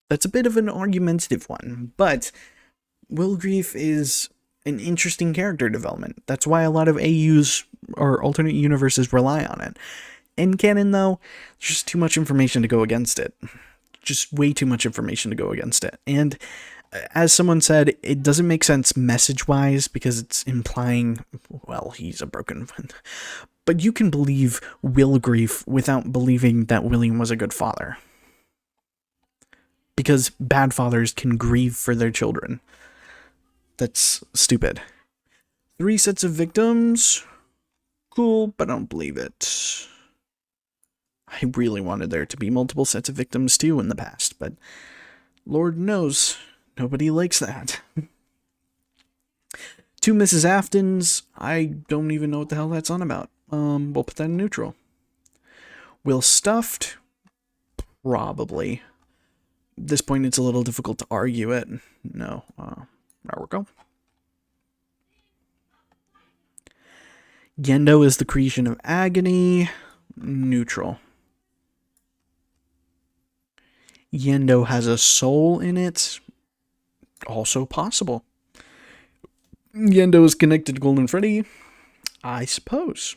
that's a bit of an argumentative one, but Will Grief is an interesting character development. That's why a lot of AUs or alternate universes rely on it. In canon, though, there's just too much information to go against it. Just way too much information to go against it. And as someone said, it doesn't make sense message-wise because it's implying, well, he's a broken... But you can believe Will Grief without believing that William was a good father. Because bad fathers can grieve for their children. That's stupid. 3 sets of victims. Cool, but I don't believe it. I really wanted there to be multiple sets of victims too in the past, but Lord knows, nobody likes that. 2 Mrs. Aftons. I don't even know what the hell that's on about. We'll put that in neutral. Will Stuffed? Probably. At this point, it's a little difficult to argue it. No. There we go. Yendo is the creation of agony. Neutral. Yendo has a soul in it. Also possible. Yendo is connected to Golden Freddy. I suppose.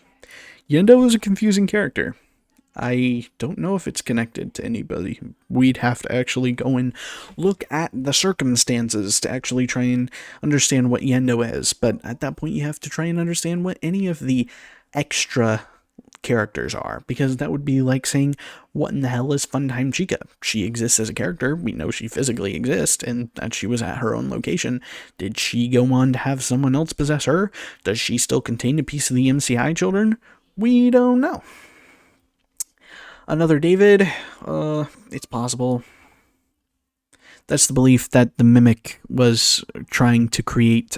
Yendo is a confusing character. I don't know if it's connected to anybody. We'd have to actually go and look at the circumstances to actually try and understand what Yendo is. But at that point, you have to try and understand what any of the extra characters are. Because that would be like saying, what in the hell is Funtime Chica? She exists as a character. We know she physically exists and that she was at her own location. Did she go on to have someone else possess her? Does she still contain a piece of the MCI children? We don't know. Another David, it's possible. That's the belief that the Mimic was trying to create,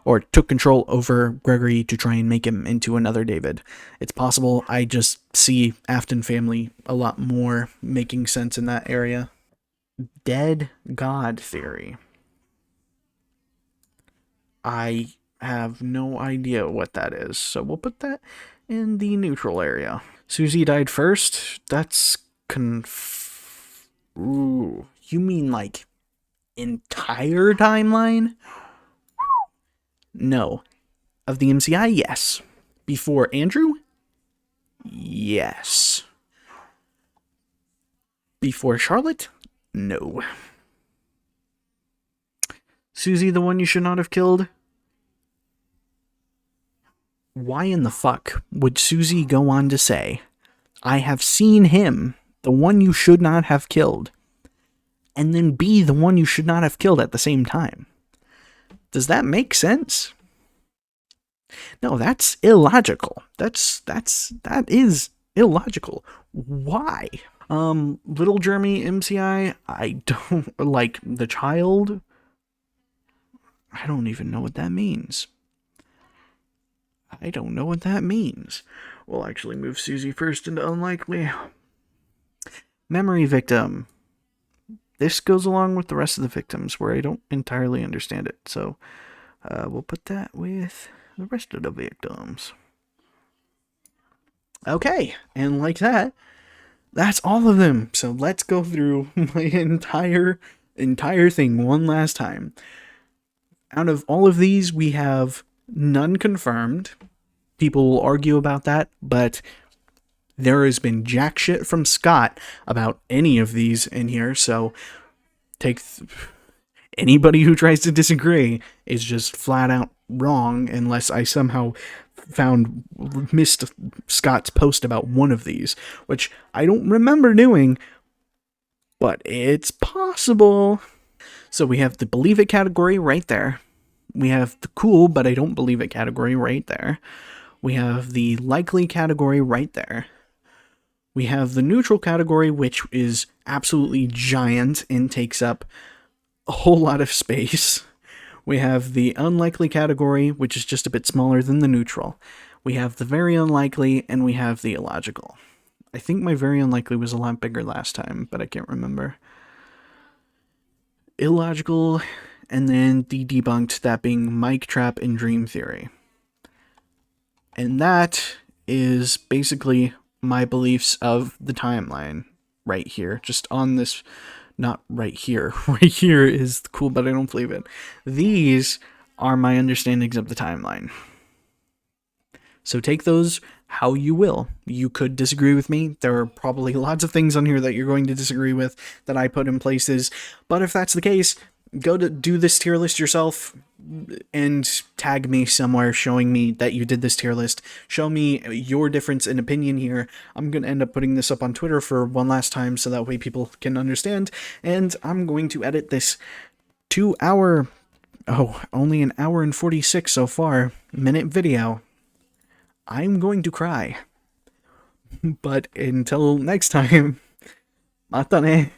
or took control over Gregory to try and make him into another David. It's possible. I just see Afton family a lot more making sense in that area. Dead God theory. I have no idea what that is, so we'll put that in the neutral area. Susie died first? That's Ooh, you mean like entire timeline? No. Of the MCI, yes. Before Andrew? Yes. Before Charlotte? No. Susie the one you should not have killed? Why in the fuck would Susie go on to say, I have seen him, the one you should not have killed, and then be the one you should not have killed at the same time? Does that make sense? No, that's illogical. That is illogical. Why? Little Jeremy MCI, I don't like the child. I don't even know what that means. I don't know what that means. We'll actually move Susie first into unlikely. Memory victim. This goes along with the rest of the victims where I don't entirely understand it. So we'll put that with the rest of the victims. Okay, and like that, that's all of them. So let's go through my entire thing one last time. Out of all of these, we have none confirmed. People will argue about that, but there has been jack shit from Scott about any of these in here, so take anybody who tries to disagree is just flat out wrong unless I somehow missed Scott's post about one of these, which I don't remember doing, but it's possible. So we have the believe it category right there. We have the cool but I don't believe it category right there. We have the likely category right there. We have the neutral category, which is absolutely giant and takes up a whole lot of space. We have the unlikely category, which is just a bit smaller than the neutral. We have the very unlikely, and we have the illogical. I think my very unlikely was a lot bigger last time, but I can't remember. Illogical, and then the debunked, that being Mike Trap and Dream Theory. And that is basically my beliefs of the timeline right here, just on this, not right here. Right here is cool, but I don't believe it. These are my understandings of the timeline. So take those how you will. You could disagree with me. There are probably lots of things on here that you're going to disagree with that I put in places, but if that's the case, go to do this tier list yourself and tag me somewhere showing me that you did this tier list. Show me your difference in opinion here. I'm going to end up putting this up on Twitter for one last time so that way people can understand, and I'm going to edit this 2 hour, only an hour and 46 so far, minute video. I'm going to cry. But until next time, matane.